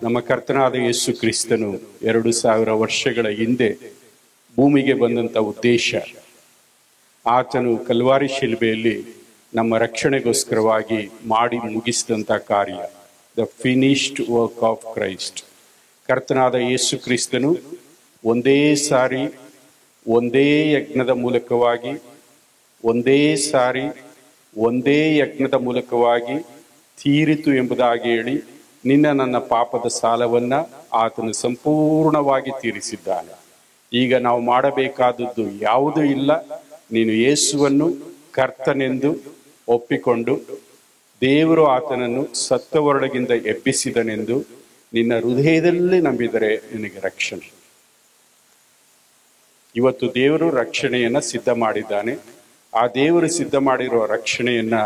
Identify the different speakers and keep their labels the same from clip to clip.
Speaker 1: ನಮ್ಮ ಕರ್ತನಾದ ಯೇಸು ಕ್ರಿಸ್ತನು 2000 ವರ್ಷಗಳ ಹಿಂದೆ ಭೂಮಿಗೆ ಬಂದಂಥ ಉದ್ದೇಶ, ಆತನು ಕಲ್ವಾರಿ ಶಿಲುಬೆಯಲ್ಲಿ ನಮ್ಮ ರಕ್ಷಣೆಗೋಸ್ಕರವಾಗಿ ಮಾಡಿ ಮುಗಿಸಿದಂಥ ಕಾರ್ಯ, the finished work of Christ. ಕರ್ತನಾದ ಯೇಸು ಕ್ರಿಸ್ತನು ಒಂದೇ ಸಾರಿ ಒಂದೇ ಯಜ್ಞದ ಮೂಲಕವಾಗಿ ತೀರಿತು ಎಂಬುದಾಗಿ ಹೇಳಿ ನಿನ್ನ ನನ್ನ ಪಾಪದ ಸಾಲವನ್ನ ಆತನು ಸಂಪೂರ್ಣವಾಗಿ ತೀರಿಸಿದ್ದಾನೆ. ಈಗ ನಾವು ಮಾಡಬೇಕಾದದ್ದು ಯಾವುದೂ ಇಲ್ಲ. ನೀನು ಯೇಸುವನ್ನು ಕರ್ತನೆಂದು ಒಪ್ಪಿಕೊಂಡು ದೇವರು ಆತನನ್ನು ಸತ್ತವರೊಳಗಿಂದ ಎಬ್ಬಿಸಿದನೆಂದು ನಿನ್ನ ಹೃದಯದಲ್ಲಿ ನಂಬಿದರೆ ನಿನಗೆ ರಕ್ಷಣೆ. ಇವತ್ತು ದೇವರು ರಕ್ಷಣೆಯನ್ನ ಸಿದ್ಧ ಮಾಡಿದ್ದಾನೆ. ಆ ದೇವರು ಸಿದ್ಧ ಮಾಡಿರುವ ರಕ್ಷಣೆಯನ್ನ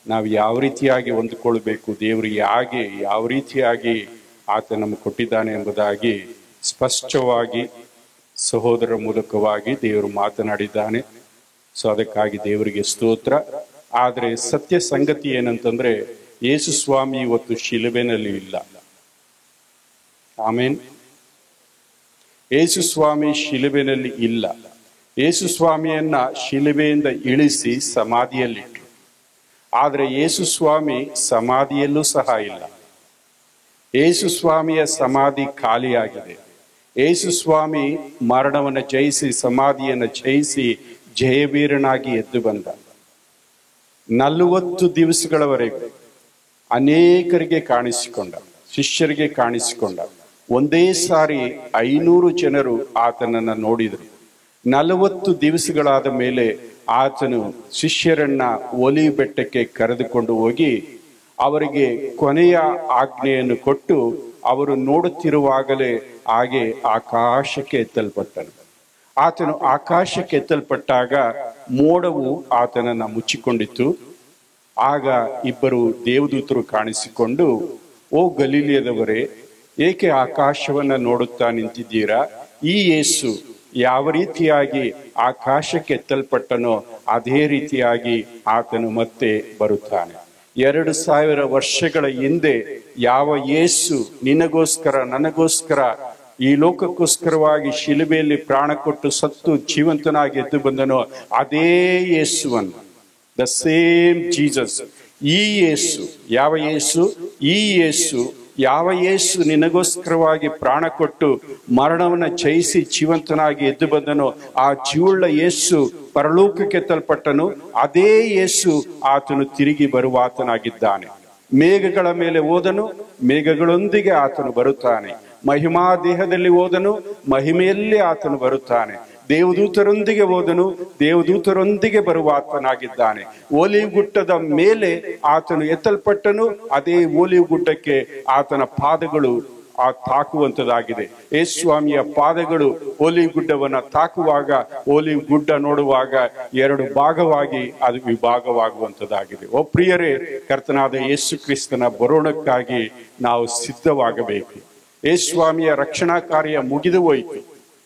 Speaker 1: ನಾವು ಯಾವ ರೀತಿಯಾಗಿ ಹೊಂದಿಕೊಳ್ಬೇಕು, ದೇವರು ಯಾವ ರೀತಿಯಾಗಿ ಆತ ನಮಗೆ ಕೊಟ್ಟಿದ್ದಾನೆ ಎಂಬುದಾಗಿ ಸ್ಪಷ್ಟವಾಗಿ ಸಹೋದರರ ಮೂಲಕವಾಗಿ ದೇವರು ಮಾತನಾಡಿದ್ದಾನೆ. ಸೊ ಅದಕ್ಕಾಗಿ ದೇವರಿಗೆ ಸ್ತೋತ್ರ. ಆದರೆ ಸತ್ಯ ಸಂಗತಿ ಏನಂತಂದ್ರೆ, ಯೇಸು ಸ್ವಾಮಿ ಇವತ್ತು ಶಿಲುಬೆನಲ್ಲಿ ಇಲ್ಲ. ಆಮೇನ್. ಯೇಸು ಸ್ವಾಮಿ ಶಿಲುಬೆನಲ್ಲಿ ಇಲ್ಲ. ಯೇಸು ಸ್ವಾಮಿಯನ್ನ ಶಿಲುಬೆಯಿಂದ ಇಳಿಸಿ ಸಮಾಧಿಯಲ್ಲಿಟ್ಟರು. ಆದರೆ ಯೇಸು ಸ್ವಾಮಿ ಸಮಾಧಿಯಲ್ಲೂ ಸಹ ಇಲ್ಲ. ಯೇಸು ಸ್ವಾಮಿಯ ಸಮಾಧಿ ಖಾಲಿಯಾಗಿದೆ. ಯೇಸು ಸ್ವಾಮಿ ಮರಣವನ್ನು ಜಯಿಸಿ ಸಮಾಧಿಯನ್ನು ಜಯಿಸಿ ಜಯವೀರನಾಗಿ ಎದ್ದು ಬಂದ. 40 ದಿವಸಗಳವರೆಗೂ ಅನೇಕರಿಗೆ ಕಾಣಿಸಿಕೊಂಡ, ಶಿಷ್ಯರಿಗೆ ಕಾಣಿಸಿಕೊಂಡ. ಒಂದೇ ಸಾರಿ 500 ಜನರು ಆತನನ್ನ ನೋಡಿದರು. 40 ದಿವಸಗಳಾದ ಮೇಲೆ ಆತನು ಶಿಷ್ಯರನ್ನ ಒಲಿವ್ ಬೆಟ್ಟಕ್ಕೆ ಕರೆದುಕೊಂಡು ಹೋಗಿ ಅವರಿಗೆ ಕೊನೆಯ ಆಜ್ಞೆಯನ್ನು ಕೊಟ್ಟು ಅವರು ನೋಡುತ್ತಿರುವಾಗಲೇ ಹಾಗೆ ಆಕಾಶಕ್ಕೆ ಎತ್ತಲ್ಪಟ್ಟನು. ಆತನು ಆಕಾಶಕ್ಕೆ ಎತ್ತಲ್ಪಟ್ಟಾಗ ಮೋಡವು ಆತನನ್ನ ಮುಚ್ಚಿಕೊಂಡಿತ್ತು. ಆಗ 2 ದೇವದೂತರು ಕಾಣಿಸಿಕೊಂಡು, ಓ ಗಲೀಲಿಯದವರೇ, ಏಕೆ ಆಕಾಶವನ್ನ ನೋಡುತ್ತಾ ನಿಂತಿದ್ದೀರಾ? ಈ ಯೇಸು ಯಾವ ರೀತಿಯಾಗಿ ಆಕಾಶಕ್ಕೆ ಎತ್ತಲ್ಪಟ್ಟನೋ ಅದೇ ರೀತಿಯಾಗಿ ಆತನು ಮತ್ತೆ ಬರುತ್ತಾನೆ. 2000 ವರ್ಷಗಳ ಹಿಂದೆ ಯಾವ ಯೇಸು ನಿನಗೋಸ್ಕರ ನನಗೋಸ್ಕರ ಈ ಲೋಕಕ್ಕೋಸ್ಕರವಾಗಿ ಶಿಲುಬೆಯಲ್ಲಿ ಪ್ರಾಣ ಕೊಟ್ಟು ಸತ್ತು ಜೀವಂತನಾಗಿ ಎದ್ದು ಬಂದನೋ ಅದೇ ಯೇಸುವನ್ನು, ದ ಸೇಮ್ ಜೀಸಸ್. ಈ ಯೇಸು ಯಾವ ಯೇಸು? ಈ ಯೇಸು ಯಾವ ಯೇಸು ನಿನಗೋಸ್ಕರವಾಗಿ ಪ್ರಾಣ ಕೊಟ್ಟು ಮರಣವನ್ನು ಜಯಿಸಿ ಜೀವಂತನಾಗಿ ಎದ್ದು ಬಂದನೋ ಆ ಜೀವುಳ್ಳ ಯೇಸು ಪರಲೋಕಕ್ಕೆ ಎತ್ತಲ್ಪಟ್ಟನು. ಅದೇ ಯೇಸು ಆತನು ತಿರುಗಿ ಬರುವ ಆತನಾಗಿದ್ದಾನೆ. ಮೇಘಗಳ ಮೇಲೆ ಹೋದನು, ಮೇಘಗಳೊಂದಿಗೆ ಆತನು ಬರುತ್ತಾನೆ. ಮಹಿಮಾ ದೇಹದಲ್ಲಿ ಹೋದನು, ಮಹಿಮೆಯಲ್ಲಿ ಆತನು ಬರುತ್ತಾನೆ. ದೇವದೂತರೊಂದಿಗೆ ಹೋದನು, ದೇವದೂತರೊಂದಿಗೆ ಬರುವ ಆತನಾಗಿದ್ದಾನೆ. ಓಲಿವ್ ಗುಡ್ಡದ ಮೇಲೆ ಆತನು ಎತ್ತಲ್ಪಟ್ಟನು. ಅದೇ ಓಲಿವ್ ಗುಡ್ಡಕ್ಕೆ ಆತನ ಪಾದಗಳು ತಾಕುವಂತದಾಗಿದೆ. ಯೇಸುಸ್ವಾಮಿಯ ಪಾದಗಳು ಓಲಿವ್ ಗುಡ್ಡವನ್ನ ತಾಕುವಾಗ, ಓಲಿವ್ ಗುಡ್ಡ ನೋಡುವಾಗ 2 ಭಾಗವಾಗಿ ಅದು ವಿಭಾಗವಾಗುವಂತದಾಗಿದೆ. ಓ ಪ್ರಿಯರೇ, ಕರ್ತನಾದ ಯೇಸು ಕ್ರಿಸ್ತನ ಬರೋಣಕ್ಕಾಗಿ ನಾವು ಸಿದ್ಧವಾಗಬೇಕು. ಯೇಸುಸ್ವಾಮಿಯ ರಕ್ಷಣಾ ಕಾರ್ಯ ಮುಗಿದು ಹೋಯಿತು,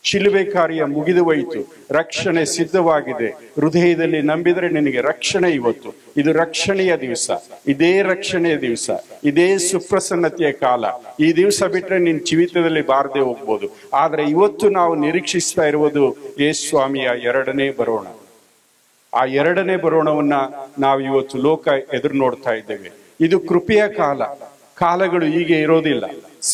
Speaker 1: ಶಿಲುಬೆ ಕಾರ್ಯ ಮುಗಿದು ಹೋಯಿತು, ರಕ್ಷಣೆ ಸಿದ್ಧವಾಗಿದೆ. ಹೃದಯದಲ್ಲಿ ನಂಬಿದರೆ ನಿನಗೆ ರಕ್ಷಣೆ. ಇವತ್ತು ಇದು ರಕ್ಷಣೆಯ ದಿವಸ, ಇದೇ ರಕ್ಷಣೆಯ ದಿವಸ, ಇದೇ ಸುಪ್ರಸನ್ನತೆಯ ಕಾಲ. ಈ ದಿವಸ ಬಿಟ್ಟರೆ ನಿನ್ನ ಜೀವಿತದಲ್ಲಿ ಬಾರದೆ ಹೋಗ್ಬೋದು. ಆದ್ರೆ ಇವತ್ತು ನಾವು ನಿರೀಕ್ಷಿಸ್ತಾ ಇರುವುದು ಯೇಸುಸ್ವಾಮಿಯ 2ನೇ ಬರೋಣ. ಆ 2ನೇ ಬರೋಣವನ್ನ ನಾವು ಇವತ್ತು ಲೋಕ ಎದುರು ನೋಡ್ತಾ ಇದ್ದೇವೆ. ಇದು ಕೃಪೆಯ ಕಾಲ. ಕಾಲಗಳು ಹೀಗೆ ಇರೋದಿಲ್ಲ,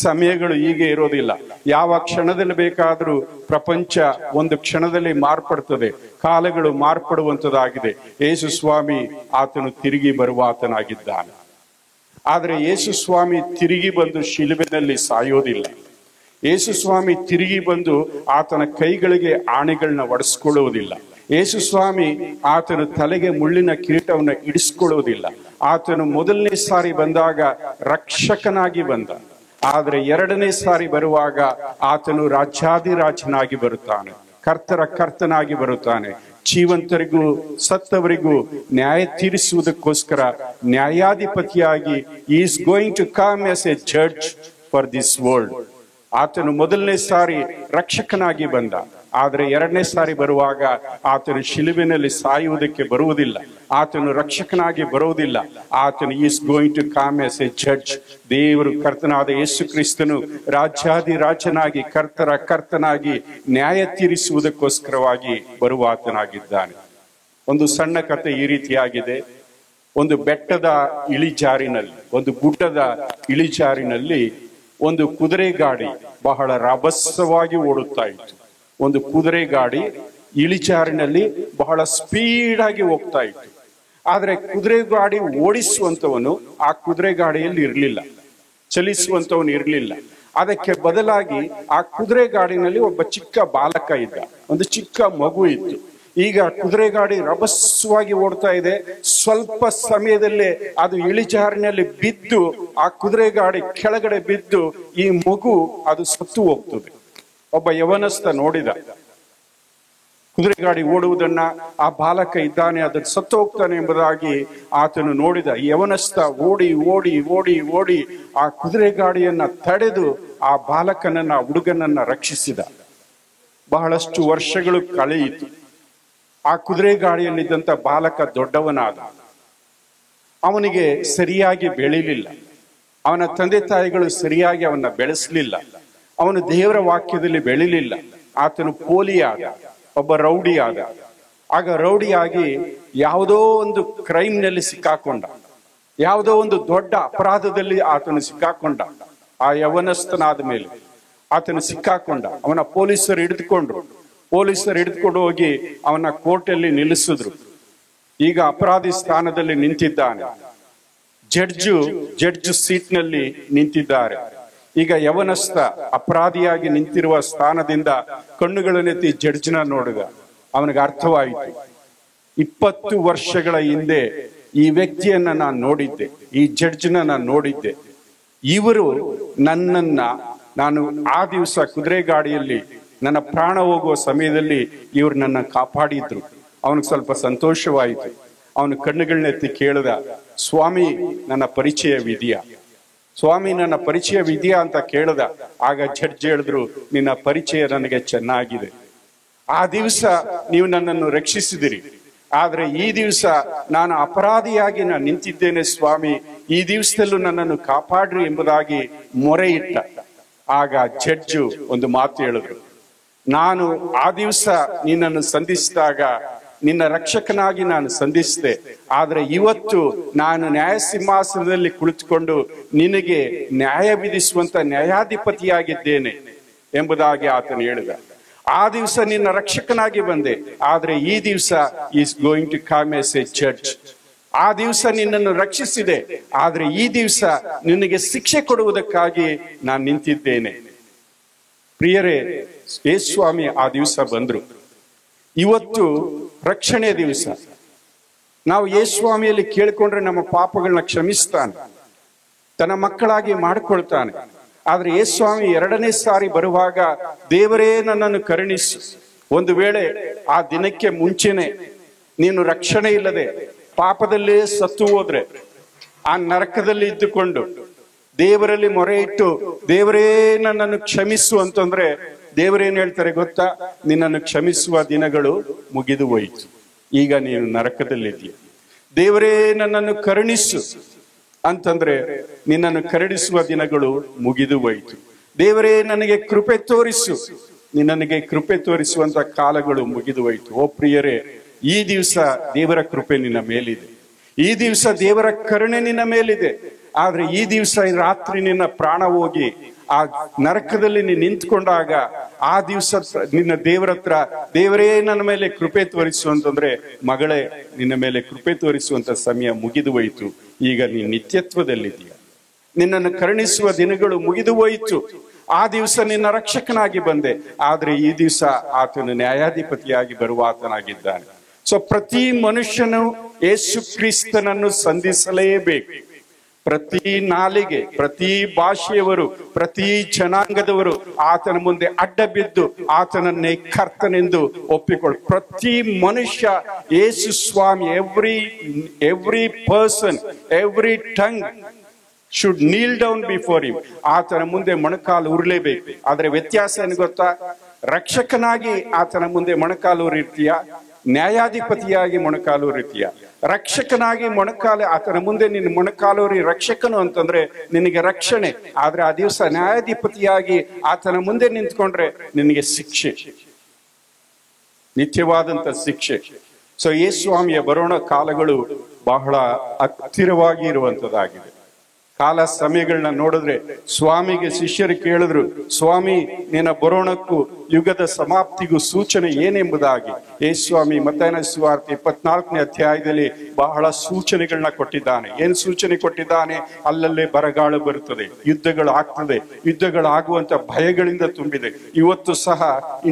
Speaker 1: ಸಮಯಗಳು ಹೀಗೆ ಇರೋದಿಲ್ಲ. ಯಾವ ಕ್ಷಣದಲ್ಲಿ ಬೇಕಾದರೂ ಪ್ರಪಂಚ ಒಂದು ಕ್ಷಣದಲ್ಲಿ ಮಾರ್ಪಡ್ತದೆ, ಕಾಲಗಳು ಮಾರ್ಪಡುವಂತದಾಗಿದೆ. ಯೇಸು ಸ್ವಾಮಿ ಆತನು ತಿರುಗಿ ಬರುವ ಆತನಾಗಿದ್ದಾನೆ. ಆದರೆ ಯೇಸು ಸ್ವಾಮಿ ತಿರುಗಿ ಬಂದು ಶಿಲುಬೆನಲ್ಲಿ ಸಾಯೋದಿಲ್ಲ. ಯೇಸು ಸ್ವಾಮಿ ತಿರುಗಿ ಬಂದು ಆತನ ಕೈಗಳಿಗೆ ಆಣೆಗಳನ್ನ ಒಡಿಸ್ಕೊಳ್ಳುವುದಿಲ್ಲ. ಯೇಸು ಸ್ವಾಮಿ ಆತನು ತಲೆಗೆ ಮುಳ್ಳಿನ ಕಿರೀಟವನ್ನು ಇಡಿಸ್ಕೊಳ್ಳುವುದಿಲ್ಲ. ಆತನು ಮೊದಲನೇ ಸಾರಿ ಬಂದಾಗ ರಕ್ಷಕನಾಗಿ ಬಂದ. ಆದರೆ 2ನೇ ಸಾರಿ ಬರುವಾಗ ಆತನು ರಾಜಾಧಿರಾಜನಾಗಿ ಬರುತ್ತಾನೆ, ಕರ್ತರ ಕರ್ತನಾಗಿ ಬರುತ್ತಾನೆ. ಜೀವಂತರಿಗೂ ಸತ್ತವರಿಗೂ ನ್ಯಾಯ ತೀರಿಸುವುದಕ್ಕೋಸ್ಕರ ನ್ಯಾಯಾಧಿಪತಿಯಾಗಿ is going to come as a judge for this world. ಆತನು ಮೊದಲನೇ ಸಾರಿ ರಕ್ಷಕನಾಗಿ ಬಂದ. ಆದರೆ ಎರಡನೇ ಸಾರಿ ಬರುವಾಗ ಆತನು ಶಿಲುಬೆನಲ್ಲಿ ಸಾಯುವುದಕ್ಕೆ ಬರುವುದಿಲ್ಲ, ಆತನು ರಕ್ಷಕನಾಗಿ ಬರುವುದಿಲ್ಲ. ಆತನು is going to come as a judge. ದೇವರು ಕರ್ತನಾದ ಯೇಸು ಕ್ರಿಸ್ತನು ರಾಜ್ಯಾಧಿರಾಜನಾಗಿ ಕರ್ತರ ಕರ್ತನಾಗಿ ನ್ಯಾಯ ತೀರಿಸುವುದಕ್ಕೋಸ್ಕರವಾಗಿ ಬರುವ ಆತನಾಗಿದ್ದಾನೆ. ಒಂದು ಸಣ್ಣ ಕಥೆ ಈ ರೀತಿಯಾಗಿದೆ. ಒಂದು ಬೆಟ್ಟದ ಇಳಿಜಾರಿನಲ್ಲಿ, ಒಂದು ಗುಡ್ಡದ ಇಳಿಜಾರಿನಲ್ಲಿ ಒಂದು ಕುದುರೆ ಗಾಡಿ ಬಹಳ ರಭಸವಾಗಿ ಓಡುತ್ತಾ ಇತ್ತು. ಒಂದು ಕುದುರೆ ಗಾಡಿ ಇಳಿಜಾರಿನಲ್ಲಿ ಬಹಳ ಸ್ಪೀಡ್ ಆಗಿ ಹೋಗ್ತಾ ಇತ್ತು. ಆದ್ರೆ ಕುದುರೆ ಗಾಡಿ ಓಡಿಸುವಂತವನು ಆ ಕುದುರೆ ಗಾಡಿಯಲ್ಲಿ ಇರಲಿಲ್ಲ, ಚಲಿಸುವಂತವನು ಇರಲಿಲ್ಲ. ಅದಕ್ಕೆ ಬದಲಾಗಿ ಆ ಕುದುರೆ ಗಾಡಿನಲ್ಲಿ ಒಬ್ಬ ಚಿಕ್ಕ ಬಾಲಕ ಇದ್ದ, ಒಂದು ಚಿಕ್ಕ ಮಗು ಇತ್ತು. ಈಗ ಕುದುರೆ ಗಾಡಿ ರಭಸವಾಗಿ ಓಡ್ತಾ ಇದೆ. ಸ್ವಲ್ಪ ಸಮಯದಲ್ಲೇ ಅದು ಇಳಿಜಾರಿನಲ್ಲಿ ಬಿದ್ದು, ಆ ಕುದುರೆ ಗಾಡಿ ಕೆಳಗಡೆ ಬಿದ್ದು ಈ ಮಗು ಅದು ಸತ್ತು ಹೋಗ್ತದೆ. ಒಬ್ಬ ಯವನಸ್ಥ ನೋಡಿದ ಕುದುರೆ ಗಾಡಿ ಓಡುವುದನ್ನ, ಆ ಬಾಲಕ ಇದ್ದಾನೆ, ಅದನ್ನು ಸತ್ತು ಹೋಗ್ತಾನೆ ಎಂಬುದಾಗಿ ಆತನು ನೋಡಿದ. ಯವನಸ್ಥ ಓಡಿ ಓಡಿ ಓಡಿ ಓಡಿ ಆ ಕುದುರೆ ಗಾಡಿಯನ್ನ ತಡೆದು ಆ ಬಾಲಕನನ್ನ, ಹುಡುಗನನ್ನ ರಕ್ಷಿಸಿದ. ಬಹಳಷ್ಟು ವರ್ಷಗಳು ಕಳೆಯಿತು. ಆ ಕುದುರೆ ಗಾಡಿಯಲ್ಲಿದ್ದಂತ ಬಾಲಕ ದೊಡ್ಡವನಾದ. ಅವನಿಗೆ ಸರಿಯಾಗಿ ಬೆಳಿಲಿಲ್ಲ, ಅವನ ತಂದೆ ತಾಯಿಗಳು ಸರಿಯಾಗಿ ಅವನ್ನ ಬೆಳೆಸಲಿಲ್ಲ, ಅವನು ದೇವರ ವಾಕ್ಯದಲ್ಲಿ ಬೆಳಿಲಿಲ್ಲ. ಆತನು ಪೋಲಿಯಾದ, ಒಬ್ಬ ರೌಡಿ ಆದ. ಆಗ ರೌಡಿಯಾಗಿ ಯಾವುದೋ ಒಂದು ಕ್ರೈಮ್ ನಲ್ಲಿ ಸಿಕ್ಕಾಕೊಂಡ, ಯಾವುದೋ ಒಂದು ದೊಡ್ಡ ಅಪರಾಧದಲ್ಲಿ ಆತನು ಸಿಕ್ಕಾಕೊಂಡ. ಆ ಯವನಸ್ಥನಾದ ಮೇಲೆ ಆತನು ಸಿಕ್ಕಾಕೊಂಡ. ಅವನ ಪೊಲೀಸರು ಹಿಡಿದುಕೊಂಡು ಹೋಗಿ ಅವನ ಕೋರ್ಟಲ್ಲಿ ನಿಲ್ಲಿಸಿದ್ರು. ಈಗ ಅಪರಾಧಿ ಸ್ಥಾನದಲ್ಲಿ ನಿಂತಿದ್ದಾನೆ, ಜಡ್ಜ್ ಸೀಟ್ನಲ್ಲಿ ನಿಂತಿದ್ದಾರೆ. ಈಗ ಯವನಸ್ಥ ಅಪರಾಧಿಯಾಗಿ ನಿಂತಿರುವ ಸ್ಥಾನದಿಂದ ಕಣ್ಣುಗಳನ್ನೆತ್ತಿ ಜಡ್ಜ್ನ ನೋಡಿದ. ಅವನಿಗೆ ಅರ್ಥವಾಯಿತು, 20 ವರ್ಷಗಳ ಹಿಂದೆ ಈ ವ್ಯಕ್ತಿಯನ್ನ ನಾನು ನೋಡಿದ್ದೆ, ಈ ಜಡ್ಜ್ನ ನಾನು ನೋಡಿದ್ದೆ. ಇವರು ನಾನು ಆ ದಿವಸ ಕುದುರೆ ಗಾಡಿಯಲ್ಲಿ ನನ್ನ ಪ್ರಾಣ ಹೋಗುವ ಸಮಯದಲ್ಲಿ ಇವರು ನನ್ನ ಕಾಪಾಡಿದ್ರು. ಅವನಿಗೆ ಸ್ವಲ್ಪ ಸಂತೋಷವಾಯಿತು. ಅವನು ಕಣ್ಣುಗಳನ್ನೆತ್ತಿ ಕೇಳಿದ, ಸ್ವಾಮಿ ನನ್ನ ಪರಿಚಯವಿದೆಯಾ, ಸ್ವಾಮಿ ನನ್ನ ಪರಿಚಯವಿದೆಯಾ ಅಂತ ಕೇಳಿದ. ಆಗ ಜಡ್ಜ್ ಹೇಳಿದ್ರು, ನಿನ್ನ ಪರಿಚಯ ನನಗೆ ಚೆನ್ನಾಗಿದೆ. ಆ ದಿವಸ ನೀವು ನನ್ನನ್ನು ರಕ್ಷಿಸಿದಿರಿ, ಆದ್ರೆ ಈ ದಿವಸ ನಾನು ಅಪರಾಧಿಯಾಗಿ ನಾನು ನಿಂತಿದ್ದೇನೆ ಸ್ವಾಮಿ, ಈ ದಿವಸದಲ್ಲೂ ನನ್ನನ್ನು ಕಾಪಾಡ್ರಿ ಎಂಬುದಾಗಿ ಮೊರೆ ಇಟ್ಟ. ಆಗ ಜಡ್ಜು ಒಂದು ಮಾತು ಹೇಳಿದ್ರು, ನಾನು ಆ ದಿವಸ ನಿನ್ನನ್ನು ಸಂಧಿಸಿದಾಗ ನಿನ್ನ ರಕ್ಷಕನಾಗಿ ನಾನು ಸಂಧಿಸಿದೆ, ಆದ್ರೆ ಇವತ್ತು ನಾನು ನ್ಯಾಯ ಸಿಂಹಾಸನದಲ್ಲಿ ಕುಳಿತುಕೊಂಡು ನಿನಗೆ ನ್ಯಾಯ ವಿಧಿಸುವಂತ ನ್ಯಾಯಾಧಿಪತಿಯಾಗಿದ್ದೇನೆ ಎಂಬುದಾಗಿ ಆತನು ಹೇಳಿದ. ಆ ದಿವಸ ನಿನ್ನ ರಕ್ಷಕನಾಗಿ ಬಂದೆ, ಆದ್ರೆ ಈ ದಿವಸ is going to come as a judge. ಆ ದಿವಸ ನಿನ್ನನ್ನು ರಕ್ಷಿಸಿದೆ, ಆದ್ರೆ ಈ ದಿವಸ ನಿನಗೆ ಶಿಕ್ಷೆ ಕೊಡುವುದಕ್ಕಾಗಿ ನಾನು ನಿಂತಿದ್ದೇನೆ. ಪ್ರಿಯರೇ, ಯೇಸುಸ್ವಾಮಿ ಆ ದಿವಸ ಬಂದ್ರು. ಇವತ್ತು ರಕ್ಷಣೆ ದಿವಸ. ನಾವು ಯೇಸುಸ್ವಾಮಿಯಲ್ಲಿ ಕೇಳಿಕೊಂಡ್ರೆ ನಮ್ಮ ಪಾಪಗಳನ್ನ ಕ್ಷಮಿಸ್ತಾನೆ, ತನ್ನ ಮಕ್ಕಳಾಗಿ ಮಾಡಿಕೊಳ್ತಾನೆ. ಆದ್ರೆ ಯೇಸುಸ್ವಾಮಿ 2ನೇ ಸಾರಿ ಬರುವಾಗ, ದೇವರೇ ನನ್ನನ್ನು ಕರುಣಿಸು. ಒಂದು ವೇಳೆ ಆ ದಿನಕ್ಕೆ ಮುಂಚೆನೆ ನೀನು ರಕ್ಷಣೆ ಇಲ್ಲದೆ ಪಾಪದಲ್ಲೇ ಸತ್ತು ಹೋದ್ರೆ, ಆ ನರಕದಲ್ಲಿ ಇದ್ದುಕೊಂಡು ದೇವರಲ್ಲಿ ಮೊರೆ ಇಟ್ಟು ದೇವರೇ ನನ್ನನ್ನು ಕ್ಷಮಿಸು ಅಂತಂದ್ರೆ, ದೇವರೇನ್ ಹೇಳ್ತಾರೆ ಗೊತ್ತಾ? ನಿನ್ನನ್ನು ಕ್ಷಮಿಸುವ ದಿನಗಳು ಮುಗಿದು ಹೋಯಿತು, ಈಗ ನೀನು ನರಕದಲ್ಲಿದ್ದೀಯ. ದೇವರೇ ನನ್ನನ್ನು ಕರುಣಿಸು ಅಂತಂದ್ರೆ, ನಿನ್ನನ್ನು ಕರುಣಿಸುವ ದಿನಗಳು ಮುಗಿದು ಹೋಯಿತು. ದೇವರೇ ನನಗೆ ಕೃಪೆ ತೋರಿಸು, ನಿನ್ನನಿಗೆ ಕೃಪೆ ತೋರಿಸುವಂತ ಕಾಲಗಳು ಮುಗಿದು ಹೋಯಿತು. ಓ ಪ್ರಿಯರೇ, ಈ ದಿವಸ ದೇವರ ಕೃಪೆ ನಿನ್ನ ಮೇಲಿದೆ, ಈ ದಿವಸ ದೇವರ ಕರುಣೆ ನಿನ್ನ ಮೇಲಿದೆ. ಆದ್ರೆ ಈ ದಿವಸ ರಾತ್ರಿ ನಿನ್ನ ಪ್ರಾಣ ಹೋಗಿ ಆ ನರಕದಲ್ಲಿ ನೀನು ನಿಂತ್ಕೊಂಡಾಗ, ಆ ದಿವಸ ನಿನ್ನ ದೇವರ ಹತ್ರ, ದೇವರೇ ನನ್ನ ಮೇಲೆ ಕೃಪೆ ತೋರಿಸು ಅಂತಂದ್ರೆ, ಮಗಳೇ ನಿನ್ನ ಮೇಲೆ ಕೃಪೆ ತೋರಿಸುವಂತ ಸಮಯ ಮುಗಿದು ಹೋಯಿತು, ಈಗ ನೀನು ನಿತ್ಯತ್ವದಲ್ಲಿದ್ದೀಯ. ನಿನ್ನನ್ನು ಕರುಣಿಸುವ ದಿನಗಳು ಮುಗಿದು ಹೋಯಿತು. ಆ ದಿವಸ ನಿನ್ನ ರಕ್ಷಕನಾಗಿ ಬಂದೆ, ಆದ್ರೆ ಈ ದಿವಸ ಆತನು ನ್ಯಾಯಾಧಿಪತಿಯಾಗಿ ಬರುವ ಆತನಾಗಿದ್ದಾನೆ. ಸೊ ಪ್ರತಿ ಮನುಷ್ಯನು ಯೇಸು ಕ್ರಿಸ್ತನನ್ನು ಸಂಧಿಸಲೇಬೇಕು. ಪ್ರತಿ ನಾಲಿಗೆ, ಪ್ರತಿ ಭಾಷೆಯವರು, ಪ್ರತಿ ಜನಾಂಗದವರು ಆತನ ಮುಂದೆ ಅಡ್ಡ ಬಿದ್ದು ಆತನನ್ನೇ ಕರ್ತನೆಂದು ಒಪ್ಪಿಕೊಳ್ಳ. ಪ್ರತಿ ಮನುಷ್ಯ ಯೇಸು ಸ್ವಾಮಿ, every person, every tongue should kneel down before him. ಆತನ ಮುಂದೆ ಮೊಣಕಾಲು ಉರುಳಲೇಬೇಕು. ಆದ್ರೆ ವ್ಯತ್ಯಾಸ ಏನು ಗೊತ್ತಾ? ರಕ್ಷಕನಾಗಿ ಆತನ ಮುಂದೆ ಮೊಣಕಾಲೂರಿರ್ತೀಯ, ನ್ಯಾಯಾಧಿಪತಿಯಾಗಿ ಮೊಣಕಾಲೂರಿರ್ತೀಯ. ರಕ್ಷಕನಾಗಿ ಆತನ ಮುಂದೆ ನಿನ್ನ ಮೊಣಕಾಲೂರಿ ರಕ್ಷಕನು ಅಂತಂದ್ರೆ ನಿನಗೆ ರಕ್ಷಣೆ. ಆದ್ರೆ ಆ ದಿವಸ ನ್ಯಾಯಾಧಿಪತಿಯಾಗಿ ಆತನ ಮುಂದೆ ನಿಂತ್ಕೊಂಡ್ರೆ ನಿನಗೆ ಶಿಕ್ಷೆ, ನಿತ್ಯವಾದಂತ ಶಿಕ್ಷೆ. ಸೊ ಯೇಸು ಸ್ವಾಮಿಯ ಬರೋಣ ಕಾಲಗಳು ಬಹಳ ಹತ್ತಿರವಾಗಿ ಇರುವಂತದ್ದಾಗಿದೆ. ಕಾಲ ಸಮಯಗಳನ್ನ ನೋಡಿದ್ರೆ ಸ್ವಾಮಿಗೆ ಶಿಷ್ಯರು ಕೇಳಿದ್ರು, ಸ್ವಾಮಿ ನಿನ್ನ ಬರೋಣಕ್ಕೂ ಯುಗದ ಸಮಾಪ್ತಿಗೂ ಸೂಚನೆ ಏನೆಂಬುದಾಗಿ. ಯೇಸು ಸ್ವಾಮಿ ಮತ್ತಾಯನ ಸುವಾರ್ತೆ 24ನೇ ಅಧ್ಯಾಯದಲ್ಲಿ ಬಹಳ ಸೂಚನೆಗಳನ್ನ ಕೊಟ್ಟಿದ್ದಾನೆ. ಏನ್ ಸೂಚನೆ ಕೊಟ್ಟಿದ್ದಾನೆ? ಅಲ್ಲಲ್ಲೇ ಬರಗಾಲ ಬರುತ್ತದೆ, ಯುದ್ಧಗಳು ಆಗ್ತದೆ, ಯುದ್ಧಗಳಾಗುವಂತ ಭಯಗಳಿಂದ ತುಂಬಿದೆ. ಇವತ್ತು ಸಹ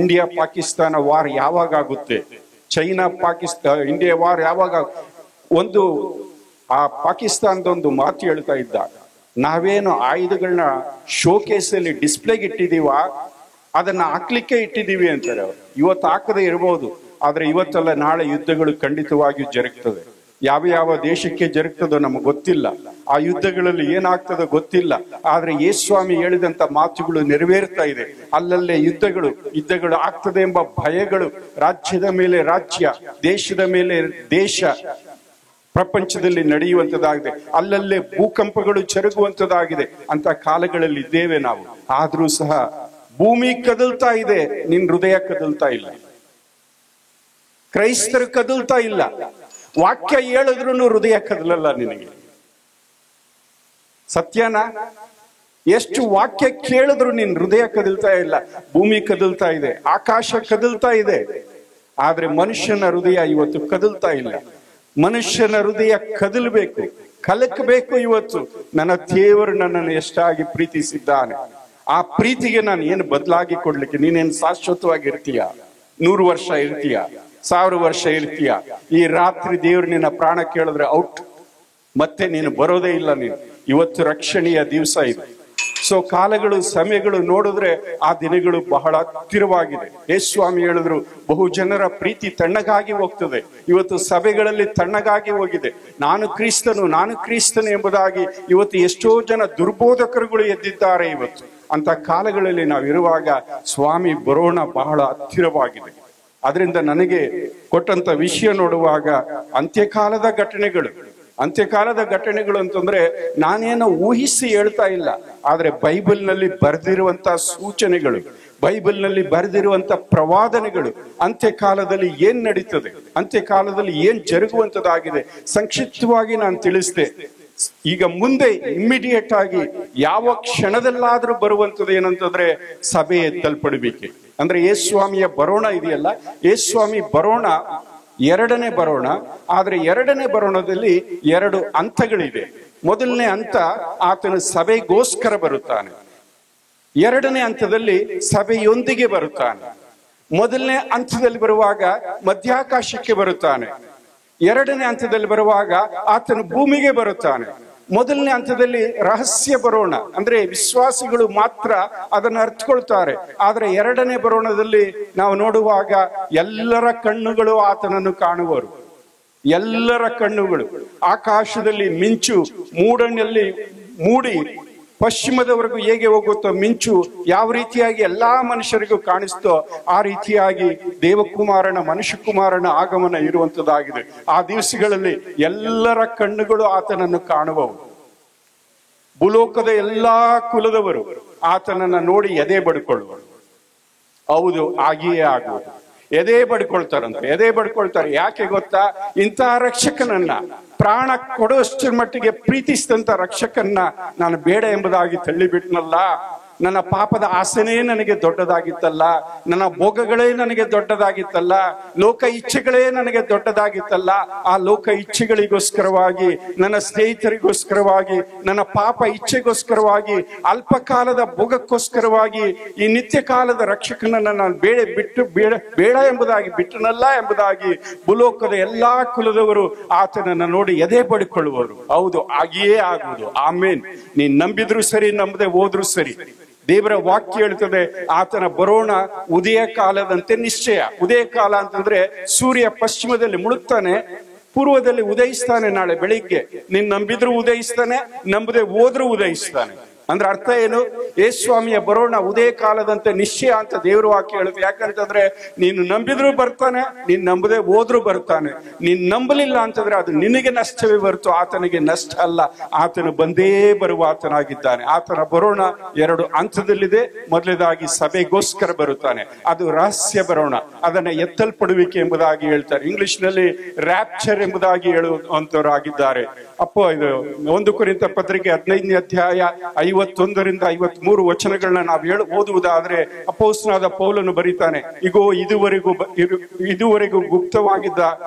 Speaker 1: ಇಂಡಿಯಾ ಪಾಕಿಸ್ತಾನ ವಾರ್ ಯಾವಾಗ ಆಗುತ್ತೆ? ಚೈನಾ ಇಂಡಿಯಾ ವಾರ್ ಯಾವಾಗ? ಒಂದು ಆ ಪಾಕಿಸ್ತಾನದೊಂದು ಮಾತು ಹೇಳ್ತಾ ಇದ್ದ, ನಾವೇನು ಆಯುಧಗಳನ್ನ ಶೋಕೇಸಲ್ಲಿ ಡಿಸ್ಪ್ಲೇಗೆ ಇಟ್ಟಿದೀವ, ಅದನ್ನ ಹಾಕ್ಲಿಕ್ಕೆ ಇಟ್ಟಿದೀವಿ ಅಂತಾರೆ ಅವರು. ಇವತ್ತು ಹಾಕದೇ ಇರಬಹುದು, ಆದ್ರೆ ಇವತ್ತಲ್ಲ ನಾಳೆ ಯುದ್ಧಗಳು ಖಂಡಿತವಾಗಿಯೂ ಜರುಗ್ತದೆ. ಯಾವ ಯಾವ ದೇಶಕ್ಕೆ ಜರುಗ್ತದೋ ನಮಗೆ ಗೊತ್ತಿಲ್ಲ, ಆ ಯುದ್ಧಗಳಲ್ಲಿ ಏನಾಗ್ತದೋ ಗೊತ್ತಿಲ್ಲ. ಆದ್ರೆ ಯೇಸು ಸ್ವಾಮಿ ಹೇಳಿದಂತ ಮಾತುಗಳು ನೆರವೇರ್ತಾ ಇದೆ. ಅಲ್ಲಲ್ಲೇ ಯುದ್ಧಗಳು ಆಗ್ತದೆ ಎಂಬ ಭಯಗಳು ರಾಜ್ಯದ ಮೇಲೆ ರಾಜ್ಯ, ದೇಶದ ಮೇಲೆ ದೇಶ, ಪ್ರಪಂಚದಲ್ಲಿ ನಡೆಯುವಂತದ್ದಾಗಿದೆ. ಅಲ್ಲಲ್ಲೇ ಭೂಕಂಪಗಳು ಜರುಗುವಂತದ್ದಾಗಿದೆ. ಅಂತ ಕಾಲಗಳಲ್ಲಿ ಇದ್ದೇವೆ ನಾವು. ಆದ್ರೂ ಸಹ ಭೂಮಿ ಕದಲ್ತಾ ಇದೆ, ನಿನ್ ಹೃದಯ ಕದಲ್ತಾ ಇಲ್ಲ. ಕ್ರೈಸ್ತರು ಕದಲ್ತಾ ಇಲ್ಲ. ವಾಕ್ಯ ಹೇಳಿದ್ರು ಹೃದಯ ಕದಲಲ್ಲ ನಿನಗೆ. ಸತ್ಯನಾ? ಎಷ್ಟು ವಾಕ್ಯ ಕೇಳಿದ್ರು ನಿನ್ ಹೃದಯ ಕದಲ್ತಾ ಇಲ್ಲ. ಭೂಮಿ ಕದಲ್ತಾ ಇದೆ, ಆಕಾಶ ಕದಲ್ತಾ ಇದೆ, ಆದ್ರೆ ಮನುಷ್ಯನ ಹೃದಯ ಇವತ್ತು ಕದಲ್ತಾ ಇಲ್ಲ. ಮನುಷ್ಯನ ಹೃದಯ ಕದಲ್ಬೇಕು, ಕಲಕಬೇಕು. ಇವತ್ತು ನನ್ನ ದೇವರು ನನ್ನನ್ನು ಎಷ್ಟಾಗಿ ಪ್ರೀತಿಸಿದ್ದಾನೆ, ಆ ಪ್ರೀತಿಗೆ ನಾನು ಏನು ಬದಲಾಗಿ ಕೊಡ್ಲಿಕ್ಕೆ? ನೀನೇನು ಶಾಶ್ವತವಾಗಿ ಇರ್ತೀಯ? 100 ವರ್ಷ ಇರ್ತೀಯ? 1000 ವರ್ಷ ಇರ್ತೀಯ? ಈ ರಾತ್ರಿ ದೇವ್ರು ನಿನ್ನ ಪ್ರಾಣ ಕೇಳಿದ್ರೆ ಔಟ್, ಮತ್ತೆ ನೀನು ಬರೋದೇ ಇಲ್ಲ. ನೀನು ಇವತ್ತು ರಕ್ಷಣೆಯ ದಿವಸ ಇದು. ಸೊ ಕಾಲಗಳು ಸಮಯಗಳು ನೋಡಿದ್ರೆ ಆ ದಿನಗಳು ಬಹಳ ಹತ್ತಿರವಾಗಿದೆ. ಯೇಸು ಸ್ವಾಮಿ ಹೇಳಿದ್ರು, ಬಹು ಜನರ ಪ್ರೀತಿ ತಣ್ಣಗಾಗಿ ಹೋಗ್ತದೆ. ಇವತ್ತು ಸಭೆಗಳಲ್ಲಿ ತಣ್ಣಗಾಗಿ ಹೋಗಿದೆ. ನಾನು ಕ್ರಿಸ್ತನು ಎಂಬುದಾಗಿ ಇವತ್ತು ಎಷ್ಟೋ ಜನ ದುರ್ಬೋಧಕರುಗಳು ಎದ್ದಿದ್ದಾರೆ ಇವತ್ತು. ಅಂತ ಕಾಲಗಳಲ್ಲಿ ನಾವಿರುವಾಗ ಸ್ವಾಮಿ ಬರೋಣ ಬಹಳ ಹತ್ತಿರವಾಗಿದೆ. ಅದರಿಂದ ನನಗೆ ಕೊಟ್ಟಂತ ವಿಷಯ ನೋಡುವಾಗ ಅಂತ್ಯಕಾಲದ ಘಟನೆಗಳು ಅಂತಂದ್ರೆ ನಾನೇನೋ ಊಹಿಸಿ ಹೇಳ್ತಾ ಇಲ್ಲ, ಆದ್ರೆ ಬೈಬಲ್ನಲ್ಲಿ ಬರೆದಿರುವಂತ ಸೂಚನೆಗಳು, ಬೈಬಲ್ನಲ್ಲಿ ಬರೆದಿರುವಂತ ಪ್ರವಾದನೆಗಳು, ಅಂತ್ಯಕಾಲದಲ್ಲಿ ಏನ್ ನಡೀತದೆ, ಅಂತ್ಯಕಾಲದಲ್ಲಿ ಏನ್ ಜರುಗುವಂತದ್ದಾಗಿದೆ ಸಂಕ್ಷಿಪ್ತವಾಗಿ ನಾನು ತಿಳಿಸಿದೆ. ಈಗ ಮುಂದೆ ಇಮ್ಮಿಡಿಯೇಟ್ ಆಗಿ ಯಾವ ಕ್ಷಣದಲ್ಲಾದ್ರೂ ಬರುವಂತದ್ದು ಏನಂತಂದ್ರೆ ಸಭೆ ಎತ್ತಲ್ಪಡಬೇಕೆ. ಅಂದ್ರೆ ಯೇಸು ಸ್ವಾಮಿಯ ಬರೋಣ ಇದೆಯಲ್ಲ, ಯೇಸು ಸ್ವಾಮಿ ಬರೋಣ ಎರಡನೇ ಬರೋಣ. ಆದ್ರೆ ಎರಡನೇ ಬರೋಣದಲ್ಲಿ 2 ಹಂತಗಳಿವೆ. ಮೊದಲನೇ ಹಂತ ಆತನ ಸಭೆಗೋಸ್ಕರ ಬರುತ್ತಾನೆ. ಎರಡನೇ ಹಂತದಲ್ಲಿ ಸಭೆಯೊಂದಿಗೆ ಬರುತ್ತಾನೆ. ಮೊದಲನೇ ಹಂತದಲ್ಲಿ ಬರುವಾಗ ಮಧ್ಯಾಕಾಶಕ್ಕೆ ಬರುತ್ತಾನೆ. ಎರಡನೇ ಹಂತದಲ್ಲಿ ಬರುವಾಗ ಆತನು ಭೂಮಿಗೆ ಬರುತ್ತಾನೆ. ಮೊದಲನೇ ಹಂತದಲ್ಲಿ ರಹಸ್ಯ ಬರೋಣ, ಅಂದ್ರೆ ವಿಶ್ವಾಸಿಗಳು ಮಾತ್ರ ಅದನ್ನು ಅರ್ಥಕೊಳ್ತಾರೆ. ಆದ್ರೆ ಎರಡನೇ ಬರೋಣದಲ್ಲಿ ನಾವು ನೋಡುವಾಗ ಎಲ್ಲರ ಕಣ್ಣುಗಳು ಆತನನ್ನು ಕಾಣುವರು. ಎಲ್ಲರ ಕಣ್ಣುಗಳು. ಆಕಾಶದಲ್ಲಿ ಮಿಂಚು ಮೂಡನಲ್ಲಿ ಮೂಡಿ ಪಶ್ಚಿಮದವರೆಗೂ ಹೇಗೆ ಹೋಗುತ್ತೋ ಮಿಂಚು ಯಾವ ರೀತಿಯಾಗಿ ಎಲ್ಲಾ ಮನುಷ್ಯರಿಗೂ ಕಾಣಿಸ್ತೋ ಆ ರೀತಿಯಾಗಿ ಮನುಷ್ಯ ಕುಮಾರನ ಆಗಮನ ಇರುವಂತದ್ದಾಗಿದೆ. ಆ ದಿವಸಗಳಲ್ಲಿ ಎಲ್ಲರ ಕಣ್ಣುಗಳು ಆತನನ್ನು ಕಾಣುವವು. ಭೂಲೋಕದ ಎಲ್ಲಾ ಕುಲದವರು ಆತನನ್ನ ನೋಡಿ ಎದೆ ಬಡ್ಕೊಳ್ಳುವರು. ಹೌದು, ಹಾಗೆಯೇ ಆಗುವುದು. ಎದೆ ಬಡ್ಕೊಳ್ತಾರೆ. ಯಾಕೆ ಗೊತ್ತಾ? ಇಂತಹ ರಕ್ಷಕನನ್ನ, ಪ್ರಾಣ ಕೊಡುವಷ್ಟರ ಮಟ್ಟಿಗೆ ಪ್ರೀತಿಸಿದಂತ ರಕ್ಷಕನ್ನ ನಾನು ಬೇಡ ಎಂಬುದಾಗಿ ತಳ್ಳಿಬಿಟ್ನಲ್ಲ. ನನ್ನ ಪಾಪದ ಆಸೆನೇ ನನಗೆ ದೊಡ್ಡದಾಗಿತ್ತಲ್ಲ, ನನ್ನ ಭೋಗಗಳೇ ನನಗೆ ದೊಡ್ಡದಾಗಿತ್ತಲ್ಲ, ಲೋಕ ಇಚ್ಛೆಗಳೇ ನನಗೆ ದೊಡ್ಡದಾಗಿತ್ತಲ್ಲ. ಆ ಲೋಕ ಇಚ್ಛೆಗಳಿಗೋಸ್ಕರವಾಗಿ, ನನ್ನ ಸ್ನೇಹಿತರಿಗೋಸ್ಕರವಾಗಿ, ನನ್ನ ಪಾಪ ಇಚ್ಛೆಗೋಸ್ಕರವಾಗಿ, ಅಲ್ಪಕಾಲದ ಭೋಗಕ್ಕೋಸ್ಕರವಾಗಿ ಈ ನಿತ್ಯ ಕಾಲದ ರಕ್ಷಕನನ್ನ ನಾನು ಬೇಡ ಎಂಬುದಾಗಿ ಬಿಟ್ಟನಲ್ಲ ಎಂಬುದಾಗಿ ಭೂಲೋಕದ ಎಲ್ಲಾ ಕುಲದವರು ಆತನನ್ನ ನೋಡಿ ಎದೆ ಬಡಿಕೊಳ್ಳುವರು. ಹೌದು, ಹಾಗೆಯೇ ಆಗುವುದು. ಆಮೇನ್. ನೀನ್ ನಂಬಿದ್ರು ಸರಿ, ನಂಬದೆ ಹೋದ್ರು ಸರಿ. ದೇವರ ವಾಕ್ಯ ಹೇಳ್ತದೆ, ಆತನ ಬರೋಣ ಉದಯ ಕಾಲದಂತೆ ನಿಶ್ಚಯ. ಉದಯ ಕಾಲ ಅಂತಂದ್ರೆ ಸೂರ್ಯ ಪಶ್ಚಿಮದಲ್ಲಿ ಮುಳುಗ್ತಾನೆ, ಪೂರ್ವದಲ್ಲಿ ಉದಯಿಸ್ತಾನೆ. ನಾಳೆ ಬೆಳಿಗ್ಗೆ ನೀನ್ ನಂಬಿದ್ರು ಉದಯಿಸ್ತಾನೆ, ನಂಬದೆ ಹೋದ್ರೂ ಉದಯಿಸ್ತಾನೆ. ಅಂದ್ರೆ ಅರ್ಥ ಏನು? ಯೇಸುಸ್ವಾಮಿಯ ಬರೋಣ ಉದಯ ಕಾಲದಂತೆ ನಿಶ್ಚಯ ಅಂತ ದೇವರು ವಾಕ್ಯ ಹೇಳುತ್ತೆ. ಯಾಕಂತಂದ್ರೆ ನೀನು ನಂಬಿದ್ರು ಬರ್ತಾನೆ, ನೀನ್ ನಂಬದೆ ಹೋದ್ರು ಬರ್ತಾನೆ. ನೀನ್ ನಂಬಲಿಲ್ಲ ಅಂತಂದ್ರೆ ಅದು ನಿನಗೆ ನಷ್ಟವೇ ಹೊರತು ಆತನಿಗೆ ನಷ್ಟ ಅಲ್ಲ. ಆತನು ಬಂದೇ ಬರುವ ಆತನಾಗಿದ್ದಾನೆ. ಆತನ ಬರೋಣ ಎರಡು ಹಂತದಲ್ಲಿದೆ. ಮೊದಲನೇದಾಗಿ ಸಭೆಗೋಸ್ಕರ ಬರುತ್ತಾನೆ, ಅದು ರಹಸ್ಯ ಬರೋಣ, ಅದನ್ನ ಎತ್ತಲ್ಪಡುವಿಕೆ ಎಂಬುದಾಗಿ ಹೇಳ್ತಾರೆ. ಇಂಗ್ಲಿಷ್ ನಲ್ಲಿ ರ್ಯಾಪ್ಚರ್ ಎಂಬುದಾಗಿ ಹೇಳುವಂತವರಾಗಿದ್ದಾರೆ. ಇದು 1 ಕೊರಿಂಥ ಪತ್ರಿಕೆ 15ನೇ ಅಧ್ಯಾಯ 51ರಿಂದ 53 ವಚನಗಳನ್ನ ನಾವು ಓದುವುದಾದ್ರೆ ಅಪೊಸ್ತಲನಾದ ಪೌಲನು ಬರೀತಾನೆ, ಇಗೋ ಇದುವರೆಗೂ ಗುಪ್ತವಾಗಿದ್ದ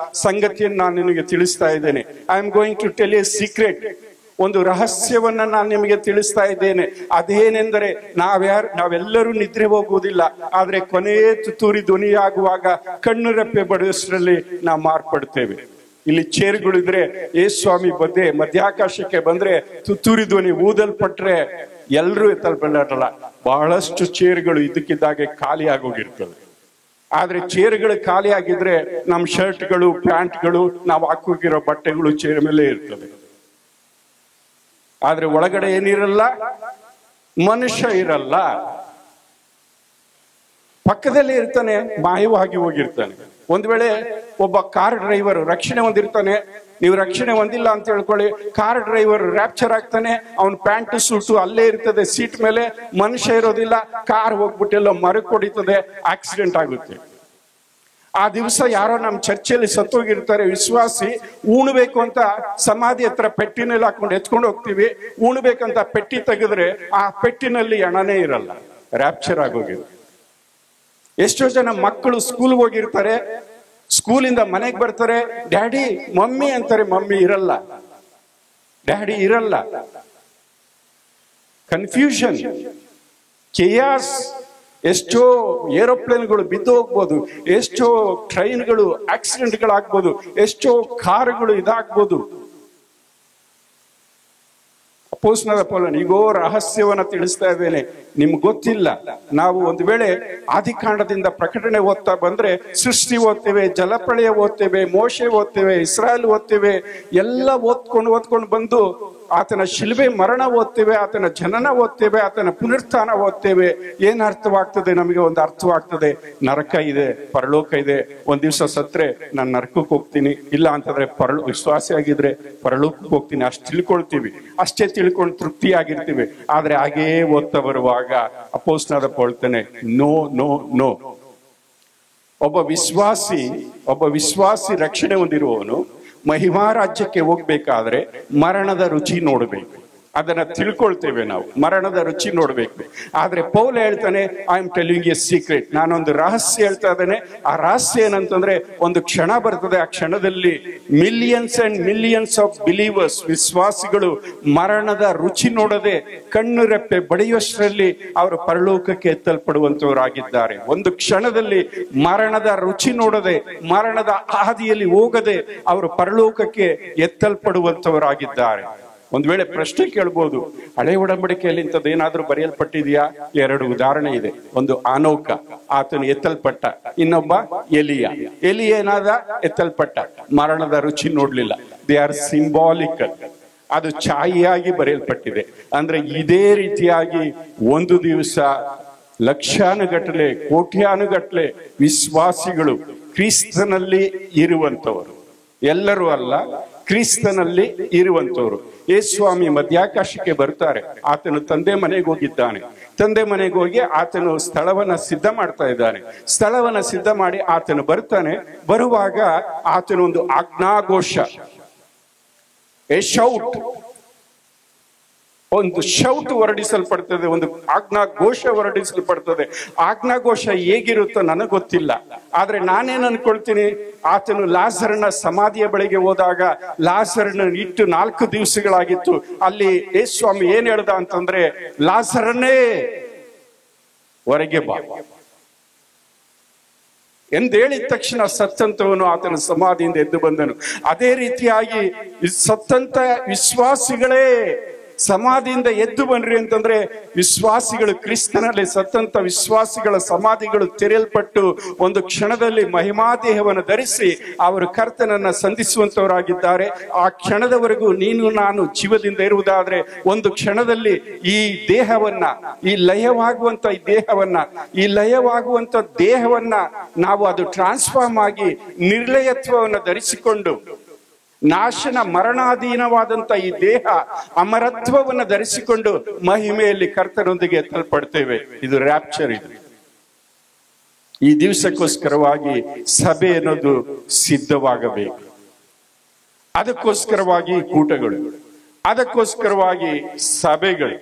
Speaker 1: ಸಂಗತಿಯನ್ನು ನಾನು ನಿನಗೆ ತಿಳಿಸ್ತಾ ಇದ್ದೇನೆ. I am going to tell a secret. ಒಂದು ರಹಸ್ಯವನ್ನ ನಾನು ನಿಮಗೆ ತಿಳಿಸ್ತಾ ಇದ್ದೇನೆ. ಅದೇನೆಂದರೆ ನಾವೆಲ್ಲರೂ ನಿದ್ರೆ ಹೋಗುವುದಿಲ್ಲ, ಆದ್ರೆ ಕೊನೆಯ ತುತ್ತೂರಿ ಧ್ವನಿಯಾಗುವಾಗ ಕಣ್ಣು ರೆಪ್ಪೆ ಬಡಿಯೋಷ್ಟರಲ್ಲಿ ನಾವು ಮಾರ್ಪಡ್ತೇವೆ. ಇಲ್ಲಿ ಚೇರ್ಗಳಿದ್ರೆ ಯೇಸುಸ್ವಾಮಿ ಬಂದೆ ಮಧ್ಯಾಕಾಶಕ್ಕೆ ಬಂದ್ರೆ ತುತ್ತೂರಿ ಧ್ವನಿ ಊದಲ್ಪಟ್ರೆ ಎಲ್ರೂ ಎತ್ತಲ್ಪಡಲ್ಲ. ಬಹಳಷ್ಟು ಚೇರ್ಗಳು ಇದಕ್ಕಿದ್ದಾಗೆ ಖಾಲಿ ಆಗೋಗಿರ್ತವೆ. ಆದ್ರೆ ಚೇರ್ಗಳು ಖಾಲಿ ಆಗಿದ್ರೆ ನಮ್ ಶರ್ಟ್ಗಳು, ಪ್ಯಾಂಟ್ಗಳು, ನಾವು ಹಾಕೋಗಿರೋ ಬಟ್ಟೆಗಳು ಚೇರ್ ಮೇಲೆ ಇರ್ತದೆ. ಆದ್ರೆ ಒಳಗಡೆ ಏನಿರಲ್ಲ, ಮನುಷ್ಯ ಇರಲ್ಲ. ಪಕ್ಕದಲ್ಲಿ ಇರ್ತಾನೆ, ಮಾಯವಾಗಿ ಹೋಗಿರ್ತಾನೆ. ಒಂದ್ ವೇಳೆ ಒಬ್ಬ ಕಾರ್ ಡ್ರೈವರ್ ರಕ್ಷಣೆ ಹೊಂದಿರ್ತಾನೆ, ನೀವು ರಕ್ಷಣೆ ಹೊಂದಿಲ್ಲ ಅಂತ ಹೇಳ್ಕೊಳ್ಳಿ, ಕಾರ್ ಡ್ರೈವರ್ ರ್ಯಾಪ್ಚರ್ ಆಗ್ತಾನೆ, ಅವನ್ ಪ್ಯಾಂಟ್ ಸೂಟು ಅಲ್ಲೇ ಇರ್ತದೆ ಸೀಟ್ ಮೇಲೆ, ಮನುಷ್ಯ ಇರೋದಿಲ್ಲ, ಕಾರ್ ಹೋಗ್ಬಿಟ್ಟೆಲ್ಲ ಮರಕ್ ಹೊಡಿತದೆ, ಆಕ್ಸಿಡೆಂಟ್ ಆಗುತ್ತೆ. ಆ ದಿವಸ ಯಾರೋ ನಮ್ ಚರ್ಚೆಯಲ್ಲಿ ಸತ್ತೋಗಿರ್ತಾರೆ ವಿಶ್ವಾಸಿ, ಉಣ್ಬೇಕು ಅಂತ ಸಮಾಧಿ ಹತ್ರ ಪೆಟ್ಟಿನಲ್ಲಿ ಹಾಕೊಂಡು ಎತ್ಕೊಂಡು ಹೋಗ್ತೀವಿ. ಉಣ್ಬೇಕಂತ ಪೆಟ್ಟಿ ತೆಗೆದ್ರೆ ಆ ಪೆಟ್ಟಿನಲ್ಲಿ ಹಣನೇ ಇರಲ್ಲ, ರ್ಯಾಪ್ಚರ್ ಆಗೋಗಿದೆ. ಎಷ್ಟೋ ಜನ ಮಕ್ಕಳು ಸ್ಕೂಲ್ಗೆ ಹೋಗಿರ್ತಾರೆ, ಸ್ಕೂಲಿಂದ ಮನೆಗೆ ಬರ್ತಾರೆ, ಡ್ಯಾಡಿ ಮಮ್ಮಿ ಅಂತಾರೆ, ಮಮ್ಮಿ ಇರಲ್ಲ, ಡ್ಯಾಡಿ ಇರಲ್ಲ. Confusion, chaos. ಎಷ್ಟೋ ಏರೋಪ್ಲೇನ್ಗಳು ಬಿದ್ದು ಹೋಗ್ಬೋದು, ಎಷ್ಟೋ ಟ್ರೈನ್ಗಳು ಆಕ್ಸಿಡೆಂಟ್ಗಳಾಗ್ಬೋದು, ಎಷ್ಟೋ ಕಾರುಗಳು ಇದಾಗ್ಬೋದು. ಅಪೊಸ್ತಲನಾದ ಪೌಲನು ಈಗೋ ರಹಸ್ಯವನ್ನ ತಿಳಿಸ್ತಾ ಇದ್ದೇನೆ, ನಿಮ್ಗೆ ಗೊತ್ತಿಲ್ಲ. ನಾವು ಒಂದು ವೇಳೆ ಆದಿಕಾಂಡದಿಂದ ಪ್ರಕಟಣೆ ಓದ್ತಾ ಬಂದ್ರೆ ಸೃಷ್ಟಿ ಓದ್ತೇವೆ, ಜಲಪ್ರಳಯ ಓದ್ತೇವೆ, ಮೋಶೆ ಓದ್ತೇವೆ, ಇಸ್ರಾಯೇಲ್ ಓದ್ತೇವೆ, ಎಲ್ಲ ಓದ್ಕೊಂಡು ಬಂದು ಆತನ ಶಿಲುಬೆ ಮರಣ ಓದ್ತೇವೆ, ಆತನ ಜನನ ಓದ್ತೇವೆ, ಆತನ ಪುನರುತ್ಥಾನ ಓದ್ತೇವೆ. ಏನ್ ಅರ್ಥವಾಗ್ತದೆ ನಮಗೆ? ಒಂದು ಅರ್ಥವಾಗ್ತದೆ, ನರಕ ಇದೆ, ಪರಲೋಕ ಇದೆ. ಒಂದ್ ದಿವ್ಸ ಸತ್ರೆ ನಾನು ನರಕಕ್ಕೆ ಹೋಗ್ತೀನಿ, ಇಲ್ಲ ಅಂತಂದ್ರೆ ವಿಶ್ವಾಸಿ ಆಗಿದ್ರೆ ಪರಲೋಕಕ್ಕೆ ಹೋಗ್ತೀನಿ, ಅಷ್ಟು ತಿಳ್ಕೊಳ್ತೀವಿ. ಅಷ್ಟೇ ತಿಳ್ಕೊಂಡು ತೃಪ್ತಿಯಾಗಿರ್ತೀವಿ. ಆದ್ರೆ ಹಾಗೇ ಓದ್ತಾ ಬರುವಾಗ ಅಪೊಸ್ತಲನಾದ ಪೌಲನು ನೋ ನೋ ನೋ. ಒಬ್ಬ ವಿಶ್ವಾಸಿ ರಕ್ಷಣೆ ಹೊಂದಿರುವವನು ಮಹಿಮಾ ರಾಜ್ಯಕ್ಕೆ ಹೋಗ್ಬೇಕಾದ್ರೆ ಮರಣದ ರುಚಿ ನೋಡ್ಬೇಕು. ಅದನ್ನ ತಿಳ್ಕೊಳ್ತೇವೆ ನಾವು, ಮರಣದ ರುಚಿ ನೋಡ್ಬೇಕು. ಆದ್ರೆ ಪೌಲ ಹೇಳ್ತಾನೆ, I am telling A secret. ನಾನೊಂದು ರಹಸ್ಯ ಹೇಳ್ತಾ ಇದ್ದೇನೆ. ಆ ರಹಸ್ಯ ಏನಂತಂದ್ರೆ ಒಂದು ಕ್ಷಣ ಬರ್ತದೆ, ಆ ಕ್ಷಣದಲ್ಲಿ millions and millions of believers, ವಿಶ್ವಾಸಿಗಳು ಮರಣದ ರುಚಿ ನೋಡದೆ ಕಣ್ಣು ರೆಪ್ಪೆ ಬಡಿಯುವಷ್ಟರಲ್ಲಿ ಅವರು ಪರಲೋಕಕ್ಕೆ ಎತ್ತಲ್ಪಡುವಂತವರಾಗಿದ್ದಾರೆ. ಒಂದು ಕ್ಷಣದಲ್ಲಿ ಮರಣದ ರುಚಿ ನೋಡದೆ, ಮರಣದ ಹಾದಿಯಲ್ಲಿ ಹೋಗದೆ ಅವರು ಪರಲೋಕಕ್ಕೆ ಎತ್ತಲ್ಪಡುವಂತವರಾಗಿದ್ದಾರೆ. ಒಂದ್ ವೇಳೆ ಪ್ರಶ್ನೆ ಕೇಳ್ಬೋದು, ಹಳೆ ಒಡಂಬಡಿಕೆಯಲ್ಲಿ ಇಂಥದ್ದು ಏನಾದ್ರೂ ಬರೆಯಲ್ಪಟ್ಟಿದೆಯಾ? 2 ಉದಾಹರಣೆ ಇದೆ. ಒಂದು ಆನೋಕ, ಆತನು ಎತ್ತಲ್ಪಟ್ಟ. ಇನ್ನೊಬ್ಬ ಎಲಿಯ ಏನಾದ? ಎತ್ತಲ್ಪಟ್ಟ. ಮರಣದ ರುಚಿ ನೋಡ್ಲಿಲ್ಲ. They are symbolical. ಅದು ಛಾಯೆಯಾಗಿ ಬರೆಯಲ್ಪಟ್ಟಿದೆ. ಅಂದ್ರೆ ಇದೇ ರೀತಿಯಾಗಿ ಒಂದು ದಿವಸ ಲಕ್ಷಾನುಗಟ್ಟಲೆ, ಕೋಟ್ಯಾನುಗಟ್ಟಲೆ ವಿಶ್ವಾಸಿಗಳು ಕ್ರಿಸ್ತನಲ್ಲಿ ಇರುವಂತವರು, ಎಲ್ಲರೂ ಅಲ್ಲ, ಕ್ರಿಸ್ತನಲ್ಲಿ ಇರುವಂತವರು. ಯೇಸುಸ್ವಾಮಿ ಮಧ್ಯಾಕಾಶಕ್ಕೆ ಬರ್ತಾರೆ. ಆತನು ತಂದೆ ಮನೆಗೆ ಹೋಗಿದ್ದಾನೆ. ತಂದೆ ಮನೆಗೆ ಹೋಗಿ ಆತನು ಸ್ಥಳವನ್ನ ಸಿದ್ಧ ಮಾಡ್ತಾ ಇದ್ದಾನೆ. ಸ್ಥಳವನ್ನ ಸಿದ್ಧ ಮಾಡಿ ಆತನು ಬರ್ತಾನೆ. ಬರುವಾಗ ಆತನು ಒಂದು ಆಜ್ಞಾಘೋಷ, ಎ ಶೌಟ್, ಒಂದು ಶೌಟ್ ಹೊರಡಿಸಲ್ಪಡ್ತದೆ, ಒಂದು ಆಜ್ಞಾಘೋಷ ಹೊರಡಿಸಲ್ಪಡ್ತದೆ. ಆಜ್ಞಾಘೋಷ ಹೇಗಿರುತ್ತೋ ನನಗೆ ಗೊತ್ತಿಲ್ಲ. ಆದ್ರೆ ನಾನೇನ್ ಅನ್ಕೊಳ್ತೀನಿ, ಆತನು ಲಾಜರನ ಸಮಾಧಿಯ ಬಳಿಗೆ ಹೋದಾಗ ಲಾಜರನ ಇಟ್ಟು 4 ದಿವಸಗಳಾಗಿತ್ತು. ಅಲ್ಲಿ ಯೇಸುಸ್ವಾಮಿ ಏನ್ ಹೇಳ್ದ ಅಂತಂದ್ರೆ, ಲಾಜರನೇ ಹೊರಗೆ ಬಾ ಎಂದೇಳಿದ ತಕ್ಷಣ ಸತ್ತಂತವನು ಆತನ ಸಮಾಧಿಯಿಂದ ಎದ್ದು ಬಂದನು. ಅದೇ ರೀತಿಯಾಗಿ ಸತ್ತಂತ ವಿಶ್ವಾಸಿಗಳೇ ಸಮಾಧಿಯಿಂದ ಎದ್ದು ಬನ್ರಿ ಅಂತಂದ್ರೆ ವಿಶ್ವಾಸಿಗಳು, ಕ್ರಿಸ್ತನಲ್ಲಿ ಸತ್ತಂತ ವಿಶ್ವಾಸಿಗಳ ಸಮಾಧಿಗಳು ತೆರೆಯಲ್ಪಟ್ಟು ಒಂದು ಕ್ಷಣದಲ್ಲಿ ಮಹಿಮಾದೇಹವನ್ನು ಧರಿಸಿ ಅವರು ಕರ್ತನನ್ನ ಸಂಧಿಸುವಂತವರಾಗಿದ್ದಾರೆ. ಆ ಕ್ಷಣದವರೆಗೂ ನೀನು ನಾನು ಜೀವದಿಂದ ಇರುವುದಾದ್ರೆ ಒಂದು ಕ್ಷಣದಲ್ಲಿ ಈ ದೇಹವನ್ನ, ಈ ಲಯವಾಗುವಂತ ದೇಹವನ್ನ ನಾವು ಅದು ಟ್ರಾನ್ಸ್ಫಾರ್ಮ್ ಆಗಿ ನಿರ್ಲಯತ್ವವನ್ನು ಧರಿಸಿಕೊಂಡು ನಾಶನ ಮರಣಾಧೀನವಾದಂತ ಈ ದೇಹ ಅಮರತ್ವವನ್ನು ಧರಿಸಿಕೊಂಡು ಮಹಿಮೆಯಲ್ಲಿ ಕರ್ತನೊಂದಿಗೆ ಎತ್ತಲ್ಪಡ್ತೇವೆ. ಇದು ರ್ಯಾಪ್ಚರ್. ಇದು ಈ ದಿವಸಕ್ಕೋಸ್ಕರವಾಗಿ ಸಭೆ ಅನ್ನೋದು ಸಿದ್ಧವಾಗಬೇಕು. ಅದಕ್ಕೋಸ್ಕರವಾಗಿ ಕೂಟಗಳು, ಅದಕ್ಕೋಸ್ಕರವಾಗಿ ಸಭೆಗಳು.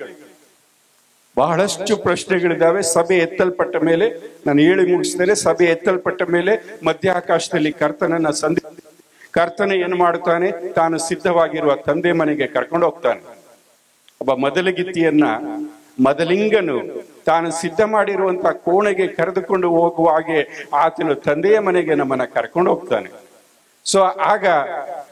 Speaker 1: ಬಹಳಷ್ಟು ಪ್ರಶ್ನೆಗಳಿದ್ದಾವೆ. ಸಭೆ ಎತ್ತಲ್ಪಟ್ಟ ಮೇಲೆ, ನಾನು ಹೇಳಿ ಮುಗಿಸ್ತೇನೆ, ಸಭೆ ಎತ್ತಲ್ಪಟ್ಟ ಮೇಲೆ ಮಧ್ಯಾಕಾಶದಲ್ಲಿ ಕರ್ತನ ಏನು ಮಾಡುತ್ತಾನೆ? ತಾನು ಸಿದ್ಧವಾಗಿರುವ ತಂದೆ ಮನೆಗೆ ಕರ್ಕೊಂಡು ಹೋಗ್ತಾನೆ. ಒಬ್ಬ ಮೊದಲಿಂಗನು ತಾನು ಸಿದ್ಧ ಮಾಡಿರುವಂತಹ ಕೋಣೆಗೆ ಕರೆದುಕೊಂಡು ಹೋಗುವ ಹಾಗೆ ಆತನು ತಂದೆಯ ಮನೆಗೆ ನಮ್ಮನ್ನ ಕರ್ಕೊಂಡು ಹೋಗ್ತಾನೆ. ಸೊ ಆಗ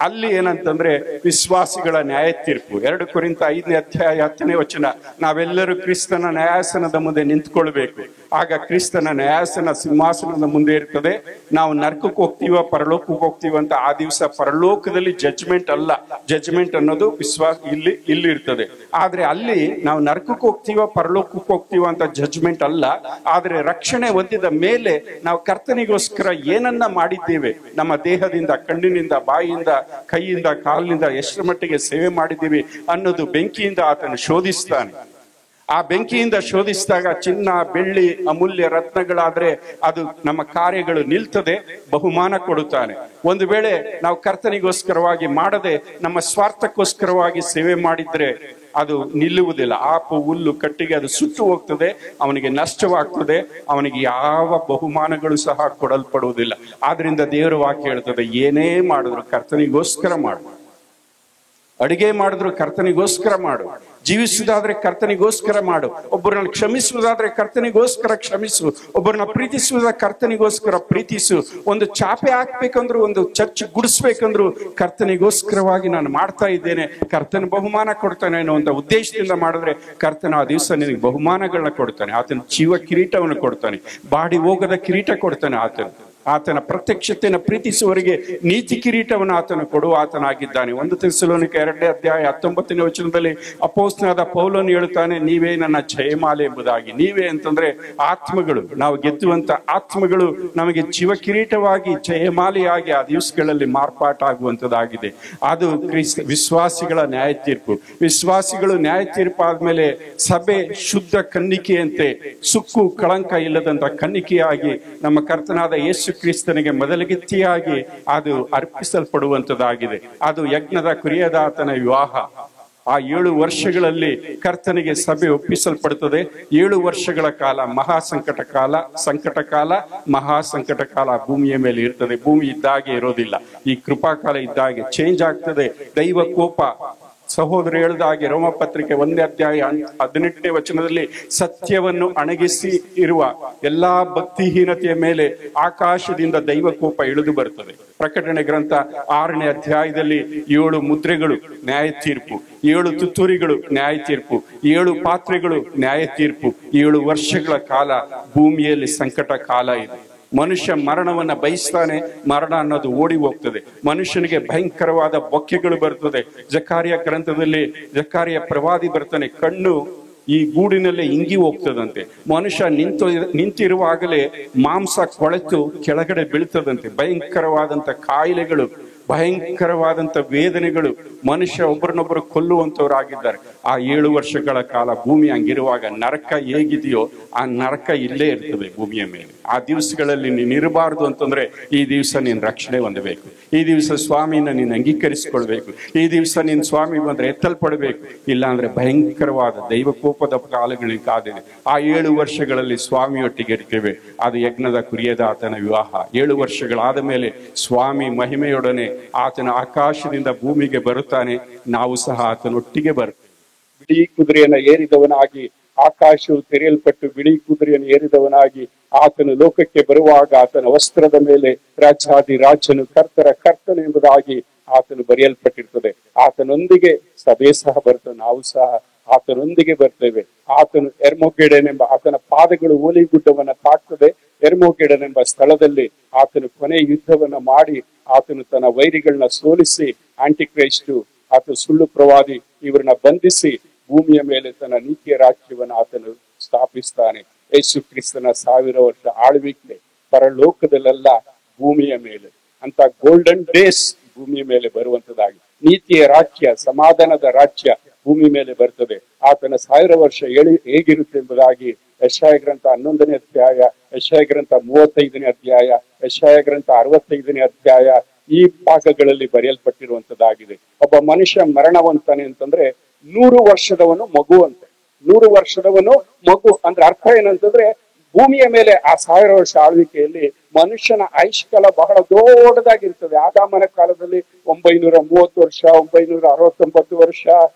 Speaker 1: ಅಲ್ಲಿ ಏನಂತಂದ್ರೆ ವಿಶ್ವಾಸಿಗಳ ನ್ಯಾಯ ತೀರ್ಪು. 2 ಕೊರಿಂಥ 5ನೇ ಅಧ್ಯಾಯ 10ನೇ ವಚನ, ನಾವೆಲ್ಲರೂ ಕ್ರಿಸ್ತನ ನ್ಯಾಯಾಸನದ ಮುಂದೆ ನಿಂತ್ಕೊಳ್ಬೇಕು. ಆಗ ಕ್ರಿಸ್ತನ ನ್ಯಾಯಾಸನ ಸಿಂಹಾಸನದ ಮುಂದೆ ಇರ್ತದೆ. ನಾವು ನರಕಕ್ಕೆ ಹೋಗ್ತೀವ, ಪರಲೋಕಕ್ಕೆ ಹೋಗ್ತೀವ ಅಂತ ಆ ದಿವಸ ಪರಲೋಕದಲ್ಲಿ ಜಡ್ಜ್ಮೆಂಟ್ ಅಲ್ಲ. ಜಡ್ಜ್ಮೆಂಟ್ ಅನ್ನೋದು ಇಲ್ಲಿ ಇರ್ತದೆ. ಆದ್ರೆ ಅಲ್ಲಿ ನಾವು ನರಕಕ್ಕೆ ಹೋಗ್ತೀವ, ಪರಲೋಕಕ್ಕೆ ಹೋಗ್ತೀವ ಅಂತ ಜಡ್ಜ್ಮೆಂಟ್ ಅಲ್ಲ. ಆದ್ರೆ ರಕ್ಷಣೆ ಹೊಂದಿದ ಮೇಲೆ ನಾವು ಕರ್ತನಿಗೋಸ್ಕರ ಏನನ್ನ ಮಾಡಿದ್ದೇವೆ, ನಮ್ಮ ದೇಹದಿಂದ, ಕಣ್ಣಿನಿಂದ, ಬಾಯಿಯಿಂದ, ಕೈಯಿಂದ, ಕಾಲಿನಿಂದ ಎಷ್ಟರ ಮಟ್ಟಿಗೆ ಸೇವೆ ಮಾಡಿದ್ದೀವಿ ಅನ್ನೋದು ಬೆಂಕಿಯಿಂದ ಆತನು ಶೋಧಿಸ್ತಾನೆ. ಆ ಬೆಂಕಿಯಿಂದ ಶೋಧಿಸಿದಾಗ ಚಿನ್ನ, ಬೆಳ್ಳಿ, ಅಮೂಲ್ಯ ರತ್ನಗಳಾದ್ರೆ ಅದು ನಮ್ಮ ಕಾರ್ಯಗಳು ನಿಲ್ತದೆ, ಬಹುಮಾನ ಕೊಡುತ್ತಾನೆ. ಒಂದು ವೇಳೆ ನಾವು ಕರ್ತನಿಗೋಸ್ಕರವಾಗಿ ಮಾಡದೆ ನಮ್ಮ ಸ್ವಾರ್ಥಕ್ಕೋಸ್ಕರವಾಗಿ ಸೇವೆ ಮಾಡಿದ್ರೆ ಅದು ನಿಲ್ಲುವುದಿಲ್ಲ. ಆಪು, ಹುಲ್ಲು, ಕಟ್ಟಿಗೆ ಅದು ಸುಟ್ಟು ಹೋಗ್ತದೆ, ಅವನಿಗೆ ನಷ್ಟವಾಗ್ತದೆ, ಅವನಿಗೆ ಯಾವ ಬಹುಮಾನಗಳು ಸಹ ಕೊಡಲ್ಪಡುವುದಿಲ್ಲ. ಆದ್ರಿಂದ ದೇವರ ವಾಕ್ಯ ಹೇಳ್ತದೆ, ಏನೇ ಮಾಡಿದ್ರು ಕರ್ತನಿಗೋಸ್ಕರ ಮಾಡು. ಅಡಿಗೆ ಮಾಡಿದ್ರು ಕರ್ತನಿಗೋಸ್ಕರ ಮಾಡು. ಜೀವಿಸುವುದಾದ್ರೆ ಕರ್ತನಿಗೋಸ್ಕರ ಮಾಡು. ಒಬ್ಬರನ್ನ ಕ್ಷಮಿಸುವುದಾದ್ರೆ ಕರ್ತನಿಗೋಸ್ಕರ ಕ್ಷಮಿಸು. ಒಬ್ಬರನ್ನ ಪ್ರೀತಿಸುವುದಾದ್ರೆ ಕರ್ತನಿಗೋಸ್ಕರ ಪ್ರೀತಿಸು. ಒಂದು ಚಾಪೆ ಹಾಕ್ಬೇಕಂದ್ರು, ಒಂದು ಚರ್ಚ್ ಗುಡಿಸ್ಬೇಕಂದ್ರು ಕರ್ತನಿಗೋಸ್ಕರವಾಗಿ ನಾನು ಮಾಡ್ತಾ ಇದ್ದೇನೆ, ಕರ್ತನ ಬಹುಮಾನ ಕೊಡ್ತಾನೆ ಅನ್ನುವಂತ ಉದ್ದೇಶದಿಂದ ಮಾಡಿದ್ರೆ ಕರ್ತನ ಆ ದಿವಸ ನಿನಗೆ ಬಹುಮಾನಗಳನ್ನ ಕೊಡ್ತಾನೆ. ಆತನ ಜೀವ ಕಿರೀಟವನ್ನು ಕೊಡ್ತಾನೆ, ಬಾಡಿ ಹೋಗದ ಕಿರೀಟ ಕೊಡ್ತಾನೆ. ಆತನ ಪ್ರತ್ಯಕ್ಷತೆಯನ್ನು ಪ್ರೀತಿಸುವವರಿಗೆ ನೀತಿ ಕಿರೀಟವನ್ನು ಆತನು ಕೊಡುವ ಆತನಾಗಿದ್ದಾನೆ. 1 ಥೆಸಲೋನಿಕ 2ನೇ ಅಧ್ಯಾಯ 19ನೇ ವಚನದಲ್ಲಿ ಅಪೊಸ್ತಲನಾದ ಪೌಲನು ಹೇಳುತ್ತಾನೆ, ನೀವೇ ನನ್ನ ಜಯಮಾಲೆ ಎಂಬುದಾಗಿ. ನೀವೇ ಅಂತಂದ್ರೆ ಆತ್ಮಗಳು, ನಾವು ಗೆದ್ದುವಂತ ಆತ್ಮಗಳು ನಮಗೆ ಜೀವ ಕಿರೀಟವಾಗಿ, ಜಯಮಾಲೆಯಾಗಿ ಆ ದಿವಸಗಳಲ್ಲಿ ಮಾರ್ಪಾಟಾಗುವಂತದ್ದಾಗಿದೆ. ಅದು ವಿಶ್ವಾಸಿಗಳ ನ್ಯಾಯ ತೀರ್ಪು. ವಿಶ್ವಾಸಿಗಳು ನ್ಯಾಯ ತೀರ್ಪು ಆದ್ಮೇಲೆ ಸಭೆ ಶುದ್ಧ ಕನ್ನಿಕೆಯಂತೆ, ಸುಕ್ಕು ಕಳಂಕ ಇಲ್ಲದಂತ ಕನ್ನಿಕೆಯಾಗಿ ನಮ್ಮ ಕರ್ತನಾದ ಯೇಸು ಕ್ರಿಸ್ತನಿಗೆ ಮೊದಲಗಿತ್ತಿಯಾಗಿ ಅದು ಅರ್ಪಿಸಲ್ಪಡುವಂತದ್ದಾಗಿದೆ. ಅದು ಯಜ್ಞದ ಕುರಿಯದಾತನ ವಿವಾಹ. ಆ 7 ವರ್ಷಗಳಲ್ಲಿ ಕರ್ತನಿಗೆ ಸಭೆ ಒಪ್ಪಿಸಲ್ಪಡುತ್ತದೆ. 7 ವರ್ಷಗಳ ಕಾಲ ಮಹಾಸಂಕಟ ಕಾಲ, ಮಹಾಸಂಕಟ ಕಾಲ ಭೂಮಿಯ ಮೇಲೆ ಇರ್ತದೆ. ಭೂಮಿ ಇದ್ದಾಗೆ ಇರೋದಿಲ್ಲ. ಈ ಕೃಪಾಕಾಲ ಇದ್ದಾಗೆ ಚೇಂಜ್ ಆಗ್ತದೆ. ದೈವ ಕೋಪ, ಸಹೋದರ ಹೇಳಿದ ಹಾಗೆ ರೋಮಪತ್ರಿಕೆ 1ನೇ ಅಧ್ಯಾಯ 18ನೇ ವಚನದಲ್ಲಿ ಸತ್ಯವನ್ನು ಅಣಗಿಸಿ ಇರುವ ಎಲ್ಲಾ ಭಕ್ತಿಹೀನತೆಯ ಮೇಲೆ ಆಕಾಶದಿಂದ ದೈವ ಕೋಪ ಇಳಿದು ಬರುತ್ತದೆ. ಪ್ರಕಟಣೆ ಗ್ರಂಥ 6ನೇ ಅಧ್ಯಾಯದಲ್ಲಿ 7 ಮುದ್ರೆಗಳು ನ್ಯಾಯ ತೀರ್ಪು, 7 ತುತ್ತೂರಿಗಳು ನ್ಯಾಯ ತೀರ್ಪು, 7 ಪಾತ್ರೆಗಳು ನ್ಯಾಯ ತೀರ್ಪು. 7 ವರ್ಷಗಳ ಕಾಲ ಭೂಮಿಯಲ್ಲಿ ಸಂಕಟ ಕಾಲ ಇದೆ. ಮನುಷ್ಯ ಮರಣವನ್ನ ಬಯಸ್ತಾನೆ, ಮರಣ ಅನ್ನೋದು ಓಡಿ ಹೋಗ್ತದೆ. ಮನುಷ್ಯನಿಗೆ ಭಯಂಕರವಾದ ಬೊಕ್ಕೆಗಳು ಬರ್ತದೆ. ಜಕಾರಿಯ ಗ್ರಂಥದಲ್ಲಿ ಜಕಾರಿಯ ಪ್ರವಾದಿ ಬರ್ತಾನೆ, ಕಣ್ಣು ಈ ಗೂಡಿನಲ್ಲೇ ಇಂಗಿ ಹೋಗ್ತದಂತೆ. ಮನುಷ್ಯ ನಿಂತಿರುವಾಗಲೇ ಮಾಂಸ ಕೊಳೆತು ಕೆಳಗಡೆ ಬೀಳ್ತದಂತೆ. ಭಯಂಕರವಾದಂತ ಕಾಯಿಲೆಗಳು, ಭಯಂಕರವಾದಂತ ವೇದನೆಗಳು, ಮನುಷ್ಯ ಒಬ್ಬರನ್ನೊಬ್ಬರು ಕೊಲ್ಲುವಂತವರಾಗಿದ್ದಾರೆ. ಆ 7 ವರ್ಷಗಳ ಕಾಲ ಭೂಮಿ ಹಂಗಿರುವಾಗ ನರಕ ಹೇಗಿದೆಯೋ ಆ ನರಕ ಇಲ್ಲೇ ಇರ್ತದೆ ಭೂಮಿಯ ಮೇಲೆ. ಆ ದಿವಸಗಳಲ್ಲಿ ನೀನ್ ಇರಬಾರ್ದು ಅಂತಂದ್ರೆ ಈ ದಿವಸ ನೀನ್ ರಕ್ಷಣೆ ಹೊಂದಬೇಕು. ಈ ದಿವಸ ಸ್ವಾಮಿನ ನೀನ್ ಅಂಗೀಕರಿಸಿಕೊಳ್ಬೇಕು. ಈ ದಿವಸ ನೀನ್ ಸ್ವಾಮಿ ಬಂದ್ರೆ ಎತ್ತಲ್ಪಡಬೇಕು. ಇಲ್ಲ ಅಂದ್ರೆ ಭಯಂಕರವಾದ ದೈವ ಕೋಪದ ಕಾಲಗಳಿಗೆ ಕಾದಿದೆ. ಆ 7 ವರ್ಷಗಳಲ್ಲಿ ಸ್ವಾಮಿಯೊಟ್ಟಿಗೆ ಇರ್ತೇವೆ. ಅದು ಯಜ್ಞದ ಕುರಿಯದ ಆತನ ವಿವಾಹ. 7 ವರ್ಷಗಳಾದ ಮೇಲೆ ಸ್ವಾಮಿ ಮಹಿಮೆಯೊಡನೆ ಆತನ ಆಕಾಶದಿಂದ ಭೂಮಿಗೆ ಬರುತ್ತಾನೆ. ನಾವು ಸಹ ಆತನೊಟ್ಟಿಗೆ ಬರ್ತೇವೆ. ಬಿಳಿ ಕುದುರೆಯನ್ನ ಏರಿದವನಾಗಿ, ಆಕಾಶವು ತೆರೆಯಲ್ಪಟ್ಟು ಬಿಳಿ ಕುದುರೆಯನ್ನು ಏರಿದವನಾಗಿ ಆತನು ಲೋಕಕ್ಕೆ ಬರುವಾಗ ಆತನ ವಸ್ತ್ರದ ಮೇಲೆ ರಾಜಾದಿ ರಾಜನು ಕರ್ತನ ಕರ್ತನು ಎಂಬುದಾಗಿ ಆತನು ಬರೆಯಲ್ಪಟ್ಟಿರ್ತದೆ. ಆತನೊಂದಿಗೆ ಸಭೆ ಸಹ ಬರ್ತದೆ, ನಾವು ಸಹ ಆತನೊಂದಿಗೆ ಬರ್ತೇವೆ. ಆತನು ಎರ್ಮೊಗೆಡನೆಂಬ ಆತನ ಪಾದಗಳು ಓಲಿ ಗುಡ್ಡವನ್ನ ತಾಕ್ತದೆ. ಎರ್ಮೊಗೆಡನೆಂಬ ಸ್ಥಳದಲ್ಲಿ ಆತನು ಕೊನೆ ಯುದ್ಧವನ್ನ ಮಾಡಿ ಆತನು ತನ್ನ ವೈರಿಗಳನ್ನ ಸೋಲಿಸಿ, ಆಂಟಿಕ್ರೈಸ್ಟು ಆತನು ಸುಳ್ಳು ಪ್ರವಾದಿ ಇವರನ್ನ ಬಂಧಿಸಿ ಭೂಮಿಯ ಮೇಲೆ ತನ್ನ ನೀತಿಯ ರಾಜ್ಯವನ್ನು ಆತನು ಸ್ಥಾಪಿಸ್ತಾನೆ. ಯೇಸು ಕ್ರಿಸ್ತನ 1000 ವರ್ಷ ಆಳ್ವಿಕೆ ಪರಲೋಕದಲ್ಲೆಲ್ಲ ಭೂಮಿಯ ಮೇಲೆ ಅಂತ ಗೋಲ್ಡನ್ ಡೇಸ್ ಭೂಮಿಯ ಮೇಲೆ ಬರುವಂತದಾಗಿ, ನೀತಿಯ ರಾಜ್ಯ, ಸಮಾಧಾನದ ರಾಜ್ಯ ಭೂಮಿ ಮೇಲೆ ಬರ್ತದೆ. ಆತನ 1000 ವರ್ಷ ಹೇಗಿರುತ್ತೆ ಎಂಬುದಾಗಿ ಯೆಶಾಯ ಗ್ರಂಥ 11ನೇ ಅಧ್ಯಾಯ, ಯೆಶಾಯ ಗ್ರಂಥ 35ನೇ ಅಧ್ಯಾಯ, ಯೆಶಾಯ ಗ್ರಂಥ 65ನೇ ಅಧ್ಯಾಯ ಈ ಭಾಗಗಳಲ್ಲಿ ಬರೆಯಲ್ಪಟ್ಟಿರುವಂತದ್ದಾಗಿದೆ. ಒಬ್ಬ ಮನುಷ್ಯ ಮರಣವಂತಾನೆ ಅಂತಂದ್ರೆ 100 ವರ್ಷದವನು ಮಗು ಅಂತೆ. 100 ವರ್ಷದವನು ಮಗು ಅಂದ್ರೆ ಅರ್ಥ ಏನಂತಂದ್ರೆ, ಭೂಮಿಯ ಮೇಲೆ ಆ 1000 ವರ್ಷ ಆಳ್ವಿಕೆಯಲ್ಲಿ ಮನುಷ್ಯನ ಆಯುಷ್ಕಾಲ ಬಹಳ ದೊಡ್ಡದಾಗಿರ್ತದೆ. ಆದಾಮನ ಕಾಲದಲ್ಲಿ 930 ವರ್ಷ, 969 ವರ್ಷ,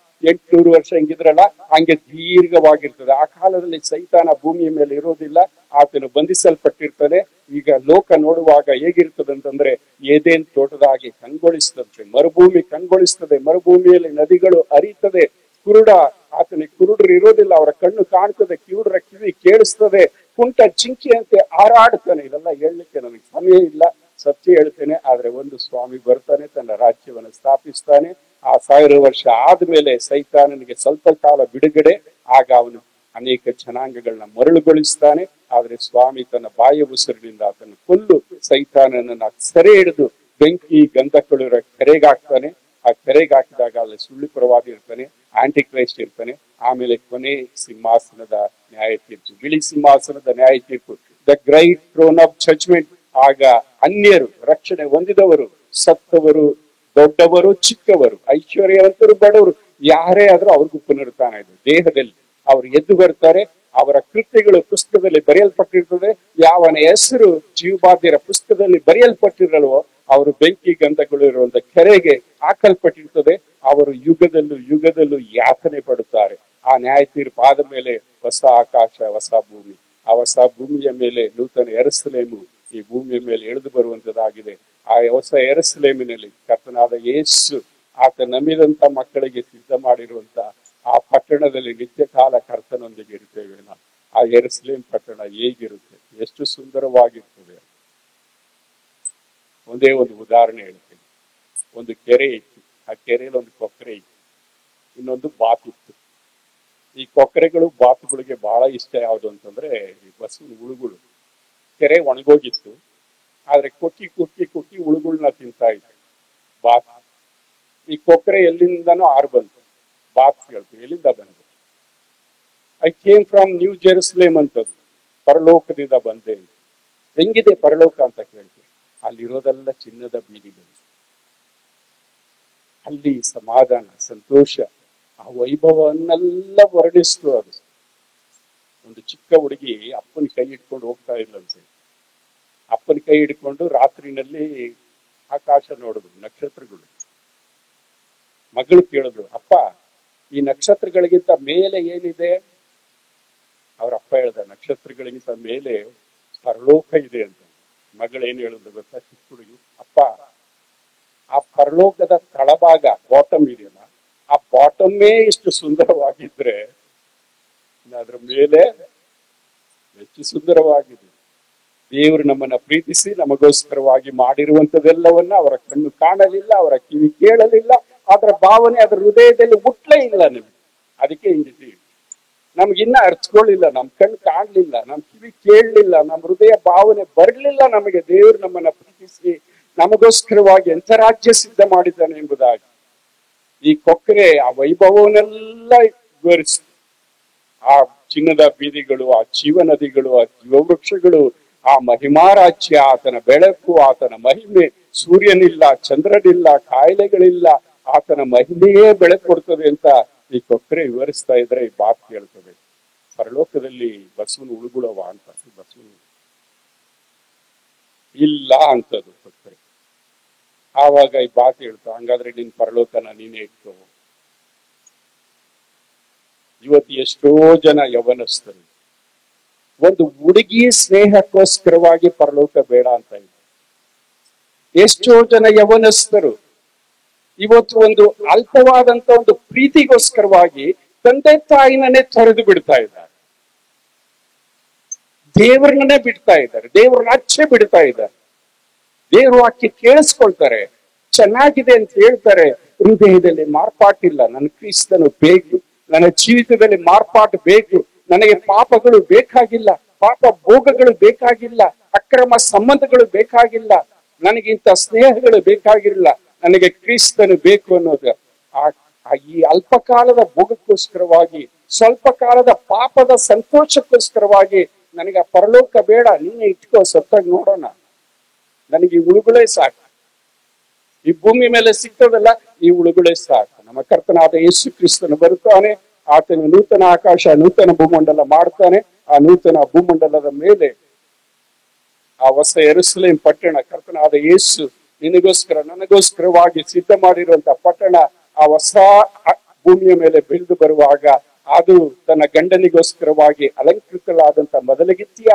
Speaker 1: 800 ವರ್ಷ ಹಿಂಗಿದ್ರಲ್ಲ, ಹಂಗೆ ದೀರ್ಘವಾಗಿರ್ತದೆ. ಆ ಕಾಲದಲ್ಲಿ ಸೈತಾನ ಭೂಮಿಯ ಮೇಲೆ ಇರೋದಿಲ್ಲ, ಆತನು ಬಂಧಿಸಲ್ಪಟ್ಟಿರ್ತಾನೆ. ಈಗ ಲೋಕ ನೋಡುವಾಗ ಹೇಗಿರ್ತದೆ ಅಂತಂದ್ರೆ, ಏದೇನ್ ತೋಟದಾಗಿ ಕಂಗೊಳಿಸ್ತದೆ, ಮರುಭೂಮಿ ಕಂಗೊಳಿಸ್ತದೆ, ಮರುಭೂಮಿಯಲ್ಲಿ ನದಿಗಳು ಹರಿತದೆ. ಕುರುಡ ಆತನಿಗೆ ಕುರುಡರು ಇರೋದಿಲ್ಲ, ಅವರ ಕಣ್ಣು ಕಾಣ್ತದೆ, ಕಿವುಡರ ಕಿವಿ ಕೇಳಿಸ್ತದೆ, ಕುಂಟ ಜಿಂಕೆಯಂತೆ ಹಾರಾಡ್ತಾನೆ. ಇದೆಲ್ಲ ಹೇಳಲಿಕ್ಕೆ ನನಗೆ ಸಮಯ ಇಲ್ಲ, ಸತ್ಯ ಹೇಳ್ತೇನೆ. ಆದ್ರೆ ಒಂದು ಸ್ವಾಮಿ ಬರ್ತಾನೆ, ತನ್ನ ರಾಜ್ಯವನ್ನು ಸ್ಥಾಪಿಸ್ತಾನೆ. ಆ 1000 ವರ್ಷ ಆದ್ಮೇಲೆ ಸೈತಾನನಿಗೆ ಸ್ವಲ್ಪ ಕಾಲ ಬಿಡುಗಡೆ, ಆಗ ಅವನು ಅನೇಕ ಜನಾಂಗಗಳನ್ನ ಮರಳುಗೊಳಿಸ್ತಾನೆ. ಆದ್ರೆ ಸ್ವಾಮಿ ತನ್ನ ಬಾಯ ಉಸಿರಿನಿಂದ ಆತನ ಕೊಲ್ಲು ಸೈತಾನನನ್ನ ಸೆರೆ ಹಿಡಿದು ಬೆಂಕಿ ಗಂಧಕಳುರ ಕೆರೆಗಾಕ್ತಾನೆ. ಆ ಕೆರೆಗಾಕಿದಾಗ ಅಲ್ಲಿ ಸುಳ್ಳು ಪ್ರವಾದಿ ಇರ್ತಾನೆ, ಆಂಟಿ ಕ್ರೈಸ್ಟ್ ಇರ್ತಾನೆ. ಆಮೇಲೆ ಕೊನೆ ಸಿಂಹಾಸನದ ನ್ಯಾಯ ತೀರ್ಪು, ಬಿಳಿ ಸಿಂಹಾಸನದ ನ್ಯಾಯ ತೀರ್ಪು, the great throne of judgment. ಆಗ ಅನ್ಯರು, ರಕ್ಷಣೆ ಹೊಂದಿದವರು, ಸತ್ತವರು, ದೊಡ್ಡವರು, ಚಿಕ್ಕವರು, ಐಶ್ವರ್ಯವಂತರು, ಬಡವರು, ಯಾರೇ ಆದ್ರೂ ಅವ್ರಿಗೂ ಪುನರುತ್ಥಾನ ಇದೆ. ದೇಹದಲ್ಲಿ ಅವರು ಎದ್ದು ಬರ್ತಾರೆ. ಅವರ ಕೃತ್ಯಗಳು ಪುಸ್ತಕದಲ್ಲಿ ಬರೆಯಲ್ಪಟ್ಟಿರ್ತದೆ. ಯಾವನ ಹೆಸರು ಜೀವಬಾಧ್ಯರ ಪುಸ್ತಕದಲ್ಲಿ ಬರೆಯಲ್ಪಟ್ಟಿರಲ್ವೋ ಅವರು ಬೆಂಕಿ ಗಂಧಗಳು ಇರುವಂತ ಕೆರೆಗೆ ಹಾಕಲ್ಪಟ್ಟಿರ್ತದೆ. ಅವರು ಯುಗದಲ್ಲೂ ಯುಗದಲ್ಲೂ ಯಾತನೆ ಪಡುತ್ತಾರೆ. ಆ ನ್ಯಾಯ ತೀರ್ಪು ಆದ ಮೇಲೆ ಹೊಸ ಆಕಾಶ, ಹೊಸ ಭೂಮಿ, ಆ ಹೊಸ ಭೂಮಿಯ ಮೇಲೆ ನೂತನ ಯೆರೂಸಲೇಮು ಈ ಭೂಮಿಯ ಮೇಲೆ ಎಳೆದು ಬರುವಂತದ್ದಾಗಿದೆ. ಆ ಹೊಸ ಯೆರೂಸಲೇಮಿನಲ್ಲಿ ಕರ್ತನಾದ ಯೇಸು ಆತ ನಂಬಿದಂತ ಮಕ್ಕಳಿಗೆ ಸಿದ್ಧ ಮಾಡಿರುವಂತ ಆ ಪಟ್ಟಣದಲ್ಲಿ ನಿತ್ಯ ಕಾಲ ಕರ್ತನೊಂದಿಗೆ ಇರ್ತೇವೆ ನಾವು. ಆ ಯೆರೂಸಲೇಮ್ ಪಟ್ಟಣ ಹೇಗಿರುತ್ತೆ, ಎಷ್ಟು ಸುಂದರವಾಗಿರ್ತದೆ. ಒಂದೇ ಒಂದು ಉದಾಹರಣೆ ಹೇಳ್ತೇನೆ. ಒಂದು ಕೆರೆ ಇತ್ತು, ಆ ಕೆರೆಯಲ್ಲಿ ಒಂದು ಕೊಕ್ಕರೆ ಇತ್ತು, ಇನ್ನೊಂದು ಬಾತಿತ್ತು. ಈ ಕೊಕ್ಕರೆಗಳು ಬಾತುಗಳಿಗೆ ಬಹಳ ಇಷ್ಟ ಯಾವುದು ಅಂತಂದ್ರೆ ಈ ಬಸವನ ಹುಳುಗಳು. ಕೆರೆ ಒಣಗೋಗಿತ್ತು, ಆದ್ರೆ ಕುಕ್ಕಿ ಕುಕ್ಕಿ ಕುಕ್ಕಿ ಹುಳುಗಳನ್ನ ತಿಂತಾ ಇತ್ತು ಬಾತ್. ಈ ಕೊಕ್ಕರೆ ಎಲ್ಲಿಂದನೂ ಆರು ಬಂತು. ಬಾತ್ ಹೇಳ್ತೀವಿ, ಎಲ್ಲಿಂದ ಬಂತು? I came from new Jerusalem ಅಂತದ್ದು, ಪರಲೋಕದಿಂದ ಬಂದೆ. ಹೆಂಗಿದೆ ಪರಲೋಕ ಅಂತ ಕೇಳ್ತೀವಿ. ಅಲ್ಲಿರೋದೆಲ್ಲ ಚಿನ್ನದ ಬೀದಿಗಳು, ಅಲ್ಲಿ ಸಮಾಧಾನ, ಸಂತೋಷ, ಆ ವೈಭವನ್ನೆಲ್ಲ ವರ್ಣಿಸ್ತು. ಅದು ಒಂದು ಚಿಕ್ಕ ಹುಡುಗಿ ಅಪ್ಪನ ಕೈ ಹಿಡ್ಕೊಂಡು ಹೋಗ್ತಾ ಇದ್ಲಂತೆ. ಅಪ್ಪನ ಕೈ ಹಿಡ್ಕೊಂಡು ರಾತ್ರಿನಲ್ಲಿ ಆಕಾಶ ನೋಡಿದ್ರು, ನಕ್ಷತ್ರಗಳು. ಮಗಳು ಕೇಳಿದ್ರು, ಅಪ್ಪ ಈ ನಕ್ಷತ್ರಗಳಿಗಿಂತ ಮೇಲೆ ಏನಿದೆ? ಅವ್ರ ಅಪ್ಪ ಹೇಳ್ದ, ನಕ್ಷತ್ರಗಳಿಗಿಂತ ಮೇಲೆ ಪರಲೋಕ ಇದೆ ಅಂತ. ಮಗಳೇನು ಹೇಳಿದ್ರು ಗೊತ್ತಾ, ಚಿಕ್ಕ ಹುಡುಗಿ, ಅಪ್ಪ ಆ ಪರಲೋಕದ ತಳಭಾಗ, ಬಾಟಮ್ ಇದೆಯಲ್ಲ, ಆ ಬಾಟಮ್ಮೇ ಇಷ್ಟು ಸುಂದರವಾಗಿದ್ರೆ ಅದ್ರ ಮೇಲೆ ಹೆಚ್ಚು ಸುಂದರವಾಗಿದೆ. ದೇವರು ನಮ್ಮನ್ನ ಪ್ರೀತಿಸಿ ನಮಗೋಸ್ಕರವಾಗಿ ಮಾಡಿರುವಂತದೆಲ್ಲವನ್ನ ಅವರ ಕಣ್ಣು ಕಾಣಲಿಲ್ಲ, ಅವರ ಕಿವಿ ಕೇಳಲಿಲ್ಲ, ಅದರ ಭಾವನೆ ಅದರ ಹೃದಯದಲ್ಲಿ ಹುಟ್ಟಲೇ ಇಲ್ಲ ನಿಮ್ಗೆ. ಅದಕ್ಕೆ ಹಿಂದಿದ್ದೀವಿ. ನಮ್ಗಿನ್ನ ಅರ್ಚ್ಕೊಳ್ಳಿಲ್ಲ, ನಮ್ ಕಣ್ಣು ಕಾಣ್ಲಿಲ್ಲ, ನಮ್ ಕಿವಿ ಕೇಳಲಿಲ್ಲ, ನಮ್ ಹೃದಯ ಭಾವನೆ ಬರ್ಲಿಲ್ಲ ನಮಗೆ. ದೇವರು ನಮ್ಮನ್ನ ಪ್ರೀತಿಸಿ ನಮಗೋಸ್ಕರವಾಗಿ ಎಂಥ ರಾಜ್ಯ ಸಿದ್ಧ ಮಾಡಿದ್ದಾನೆ ಎಂಬುದಾಗಿ. ಈ ಕೊಕ್ಕರೆ ಆ ವೈಭವವನ್ನೆಲ್ಲ ವಿವರಿಸಿ, ಆ ಚಿನ್ನದ ಬೀದಿಗಳು, ಆ ಜೀವ ನದಿಗಳು, ಆ ಜೀವವೃಕ್ಷಗಳು, ಆ ಮಹಿಮಾ ರಾಜ್ಯ, ಆತನ ಬೆಳಕು, ಆತನ ಮಹಿಮೆ, ಸೂರ್ಯನಿಲ್ಲ, ಚಂದ್ರನಿಲ್ಲ, ಕಾಯಿಲೆಗಳಿಲ್ಲ, ಆತನ ಮಹಿಮೆಯೇ ಬೆಳಕು ಕೊಡ್ತದೆ ಅಂತ ಈ ಕೊಕ್ಕರೆ ವಿವರಿಸ್ತಾ ಇದ್ರೆ ಈ ಬಾತ್ ಕೇಳ್ತದೆ. ಪರಲೋಕದಲ್ಲಿ ಬಸವನ ಉಳುಗುಳವ ಅಂತ, ಬಸವನ ಇಲ್ಲ ಅಂತದು ಕೊಕ್ಕರೆ. ಆವಾಗ ಈ ಬಾತ್ ಹೇಳ್ತಾ, ಹಂಗಾದ್ರೆ ನಿನ್ ಪರಲೋಕನ ನೀನೇ ಇಟ್ಟು. ಇವತ್ತು ಎಷ್ಟೋ ಜನ ಯವನಸ್ಥರು ಒಂದು ಹುಡುಗಿ ಸ್ನೇಹಕ್ಕೋಸ್ಕರವಾಗಿ ಪರಲೋಕ ಬೇಡ ಅಂತ ಇದೆ. ಎಷ್ಟೋ ಜನ ಯವನಸ್ಥರು ಇವತ್ತು ಒಂದು ಅಲ್ಪವಾದಂತ ಒಂದು ಪ್ರೀತಿಗೋಸ್ಕರವಾಗಿ ತಂದೆ ತಾಯಿನನ್ನೇ ತೊರೆದು ಬಿಡ್ತಾ ಇದ್ದಾರೆ, ದೇವರನ್ನೇ ಬಿಡ್ತಾ ಇದ್ದಾರೆ, ದೇವರ ರಾಜ್ಯ ಬಿಡ್ತಾ ಇದ್ದಾರೆ. ದೇವ್ರ ವಾಕ್ಯ ಕೇಳಿಸ್ಕೊಳ್ತಾರೆ, ಚೆನ್ನಾಗಿದೆ ಅಂತ ಹೇಳ್ತಾರೆ, ಹೃದಯದಲ್ಲಿ ಮಾರ್ಪಾಟಿಲ್ಲ. ನನ್ನ ಕ್ರಿಸ್ತನು ಬೇಕು, ನನ್ನ ಜೀವಿತದಲ್ಲಿ ಮಾರ್ಪಾಟು ಬೇಕು, ನನಗೆ ಪಾಪಗಳು ಬೇಕಾಗಿಲ್ಲ, ಪಾಪ ಭೋಗಗಳು ಬೇಕಾಗಿಲ್ಲ, ಅಕ್ರಮ ಸಂಬಂಧಗಳು ಬೇಕಾಗಿಲ್ಲ, ನನಗಿಂತ ಸ್ನೇಹಗಳು ಬೇಕಾಗಿರಲಿಲ್ಲ, ನನಗೆ ಕ್ರಿಸ್ತನು ಬೇಕು ಅನ್ನೋದು ಈ ಅಲ್ಪಕಾಲದ ಭೋಗಕ್ಕೋಸ್ಕರವಾಗಿ, ಸ್ವಲ್ಪ ಕಾಲದ ಪಾಪದ ಸಂತೋಷಕ್ಕೋಸ್ಕರವಾಗಿ ನನಗೆ ಆ ಪರಲೋಕ ಬೇಡ, ನೀನೆ ಇಟ್ಕೋ, ಸತ್ತಾಗ ನೋಡೋಣ, ನನಗೆ ಈ ಉಳುಗಳೇ ಸಾಕು, ಈ ಭೂಮಿ ಮೇಲೆ ಸಿಗ್ತದಲ್ಲ ಈ ಉಳುಗಳೇ ಸಾಕು. ನಮ್ಮ ಕರ್ತನಾದ ಯೇಸು ಕ್ರಿಸ್ತನು ಬರುತ್ತಾನೆ, ಆತನು ನೂತನ ಆಕಾಶ ನೂತನ ಭೂಮಂಡಲ ಮಾಡ್ತಾನೆ. ಆ ನೂತನ ಭೂಮಂಡಲದ ಮೇಲೆ ಆ ಹೊಸ ಯೆರೂಸಲೇಮ್ ಪಟ್ಟಣ, ಕರ್ತನಾದ ಯೇಸು ನಿನಗೋಸ್ಕರ ನನಗೋಸ್ಕರವಾಗಿ ಸಿದ್ಧ ಮಾಡಿರುವಂತಹ ಪಟ್ಟಣ ಆ ಹೊಸ ಭೂಮಿಯ ಮೇಲೆ ಬೆಳೆದು ಬರುವಾಗ ಅದು ತನ್ನ ಗಂಡನಿಗೋಸ್ಕರವಾಗಿ ಅಲಂಕೃತವಾದಂತ ಮೊದಲಗಿತ್ತಿಯ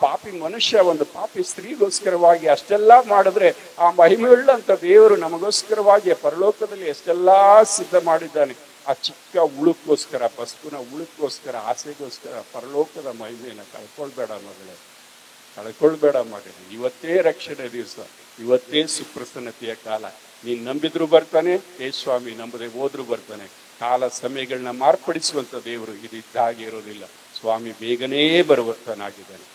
Speaker 1: ಪಾಪಿ ಮನುಷ್ಯ ಒಂದು ಪಾಪಿ ಸ್ತ್ರೀಗೋಸ್ಕರವಾಗಿ ಅಷ್ಟೆಲ್ಲಾ ಮಾಡಿದ್ರೆ ಆ ಮಹಿಮೆಯುಳ್ಳಂತ ದೇವರು ನಮಗೋಸ್ಕರವಾಗಿ ಪರಲೋಕದಲ್ಲಿ ಎಷ್ಟೆಲ್ಲಾ ಸಿದ್ಧ ಮಾಡಿದ್ದಾನೆ. ಆ ಚಿಕ್ಕ ಉಳುಕ್ಕೋಸ್ಕರ, ಬಸ್ಕುನ ಉಳುಕ್ಕೋಸ್ಕರ, ಆಸೆಗೋಸ್ಕರ ಪರಲೋಕದ ಮಹಿಮೆಯನ್ನು ಕಳ್ಕೊಳ್ಬೇಡ ಮಗಳೇ, ಕಳ್ಕೊಳ್ಬೇಡ ಮಗಳೇ. ಇವತ್ತೇ ರಕ್ಷಣೆ ದಿವಸ, ಇವತ್ತೇ ಸುಪ್ರಸನ್ನತೆಯ ಕಾಲ. ನೀನ್ ನಂಬಿದ್ರು ಬರ್ತಾನೆ, ಏ ಸ್ವಾಮಿ ನಂಬದೆ ಹೋದ್ರು ಬರ್ತಾನೆ. ಕಾಲ ಸಮಯಗಳನ್ನ ಮಾರ್ಪಡಿಸುವಂತ ದೇವರು ಇದಿದ್ದಾಗೆ ಇರೋದಿಲ್ಲ. ಸ್ವಾಮಿ ಬೇಗನೇ ಬರುವರ್ತನಾಗಿದ್ದಾನೆ.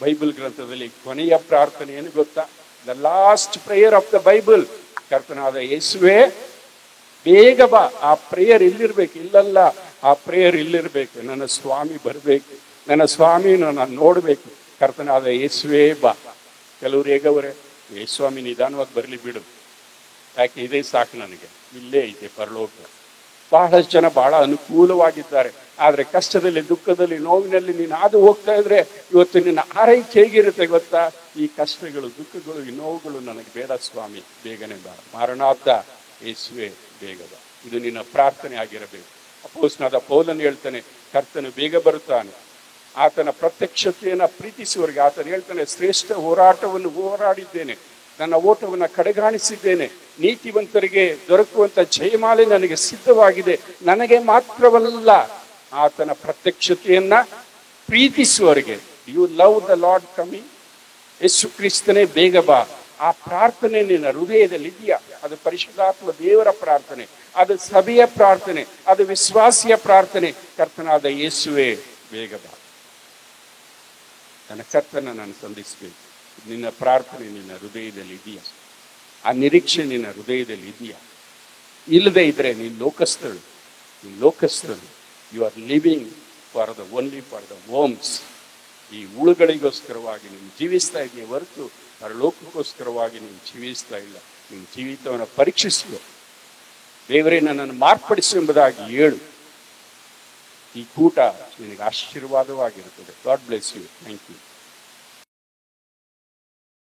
Speaker 1: ಬೈಬಲ್ ಗ್ರಂಥದಲ್ಲಿ ಕೊನೆಯ ಪ್ರಾರ್ಥನೆ ಏನು ಗೊತ್ತಾ? The last prayer of the Bible. ಕರ್ತನಾದ ಯೇಸುವೆ ಬೇಗ ಬಾ. ಆ ಪ್ರೇಯರ್ ಇಲ್ಲಿರ್ಬೇಕು, ಇಲ್ಲಲ್ಲ, ಆ ಪ್ರೇಯರ್ ಇಲ್ಲಿರ್ಬೇಕು. ನನ್ನ ಸ್ವಾಮಿ ಬರ್ಬೇಕು, ನನ್ನ ಸ್ವಾಮಿನ ನಾನು ನೋಡ್ಬೇಕು. ಕರ್ತನಾದ ಯೇಸುವೆ ಬಾ. ಕೆಲವ್ರು ಹೇಗವ್ರೆ, ಯೇಸ್ವಾಮಿ ನಿಧಾನವಾಗಿ ಬರ್ಲಿ ಬಿಡು, ಯಾಕೆ ಇದೇ ಸಾಕು ನನಗೆ, ಇಲ್ಲೇ ಐತೆ ಪರಲೋಕ. ಬಹಳಷ್ಟು ಜನ ಬಹಳ ಅನುಕೂಲವಾಗಿದ್ದಾರೆ, ಆದ್ರೆ ಕಷ್ಟದಲ್ಲಿ, ದುಃಖದಲ್ಲಿ, ನೋವಿನಲ್ಲಿ ನೀನು ಹಾದು ಹೋಗ್ತಾ ಇದ್ರೆ ಇವತ್ತು ನಿನ್ನ ಆರೈಕೆ ಹೇಗಿರುತ್ತೆ ಗೊತ್ತಾ? ಈ ಕಷ್ಟಗಳು, ದುಃಖಗಳು, ಈ ನೋವುಗಳು ನನಗೆ ಬೇಡ ಸ್ವಾಮಿ, ಬೇಗನೆ ಬಾ. ಮಾರಣಾರ್ಥ ಯೇಸುವೆ ಬೇಗ ಬಾ. ಇದು ನಿನ್ನ ಪ್ರಾರ್ಥನೆ ಆಗಿರಬೇಕು. ಅಪೊಸ್ತಲನಾದ ಪೌಲನು ಹೇಳ್ತಾನೆ, ಕರ್ತನು ಬೇಗ ಬರುತ್ತಾನೆ. ಆತನ ಪ್ರತ್ಯಕ್ಷತೆಯನ್ನ ಪ್ರೀತಿಸುವವರಿಗೆ ಆತನು ಹೇಳ್ತಾನೆ, ಶ್ರೇಷ್ಠ ಹೋರಾಟವನ್ನು ಹೋರಾಡಿದ್ದೇನೆ, ನನ್ನ ಓಟವನ್ನು ಕಡೆಗಾಣಿಸಿದ್ದೇನೆ, ನೀತಿವಂತರಿಗೆ ದೊರಕುವಂತ ಜಯಮಾಲೆ ನನಗೆ ಸಿದ್ಧವಾಗಿದೆ. ನನಗೆ ಮಾತ್ರವಲ್ಲ, ಆತನ ಪ್ರತ್ಯಕ್ಷತೆಯನ್ನ ಪ್ರೀತಿಸುವವರಿಗೆ. You love the Lord coming, Yesu ಕ್ರಿಸ್ತನೇ ಬೇಗ ಬಾ. ಆ ಪ್ರಾರ್ಥನೆ ನಿನ್ನ ಹೃದಯದಲ್ಲಿ ಇದೆಯಾ? ಅದು ಪರಿಶುದ್ಧಾತ್ಮ ದೇವರ ಪ್ರಾರ್ಥನೆ, ಅದು ಸಭೆಯ ಪ್ರಾರ್ಥನೆ, ಅದು ವಿಶ್ವಾಸಿಯ ಪ್ರಾರ್ಥನೆ. ಕರ್ತನಾದ ಯೇಸುವೆ ಬೇಗ ಬಾ, ನನ್ನ ಕರ್ತನ ನಾನು ಸಂಧಿಸ್ಬೇಕು. ನಿನ್ನ ಪ್ರಾರ್ಥನೆ ನಿನ್ನ ಹೃದಯದಲ್ಲಿ ಇದೆಯಾ? ಆ ನಿರೀಕ್ಷೆ ನಿನ್ನ ಹೃದಯದಲ್ಲಿ ಇದೆಯಾ? ಇಲ್ಲದೆ ಇದ್ರೆ ನೀನು ಲೋಕಸ್ಥಳು, ನೀನು ಲೋಕಸ್ಥಳು. You are living for the only for the homes. ಈ ಉಳುಗಳಿಗೋಸ್ಕರವಾಗಿ ನೀನು ಜೀವಿಸ್ತಾ ಇದೆಯಾ ಹೊರತು ಪರಲೋಕಕ್ಕೋಸ್ಕರವಾಗಿ ನೀನು ಜೀವಿಸ್ತಾ ಇಲ್ಲ. ನಿನ್ನ ಜೀವಿತವನ್ನು ಪರೀಕ್ಷಿಸಲು ದೇವರೇ ನನ್ನನ್ನು ಮಾರ್ಪಡಿಸು ಎಂಬುದಾಗಿ ಹೇಳು. ಈ ಕೂಟ ನಿನಗೆ ಆಶೀರ್ವಾದವಾಗಿರುತ್ತದೆ. God bless you. Thank you.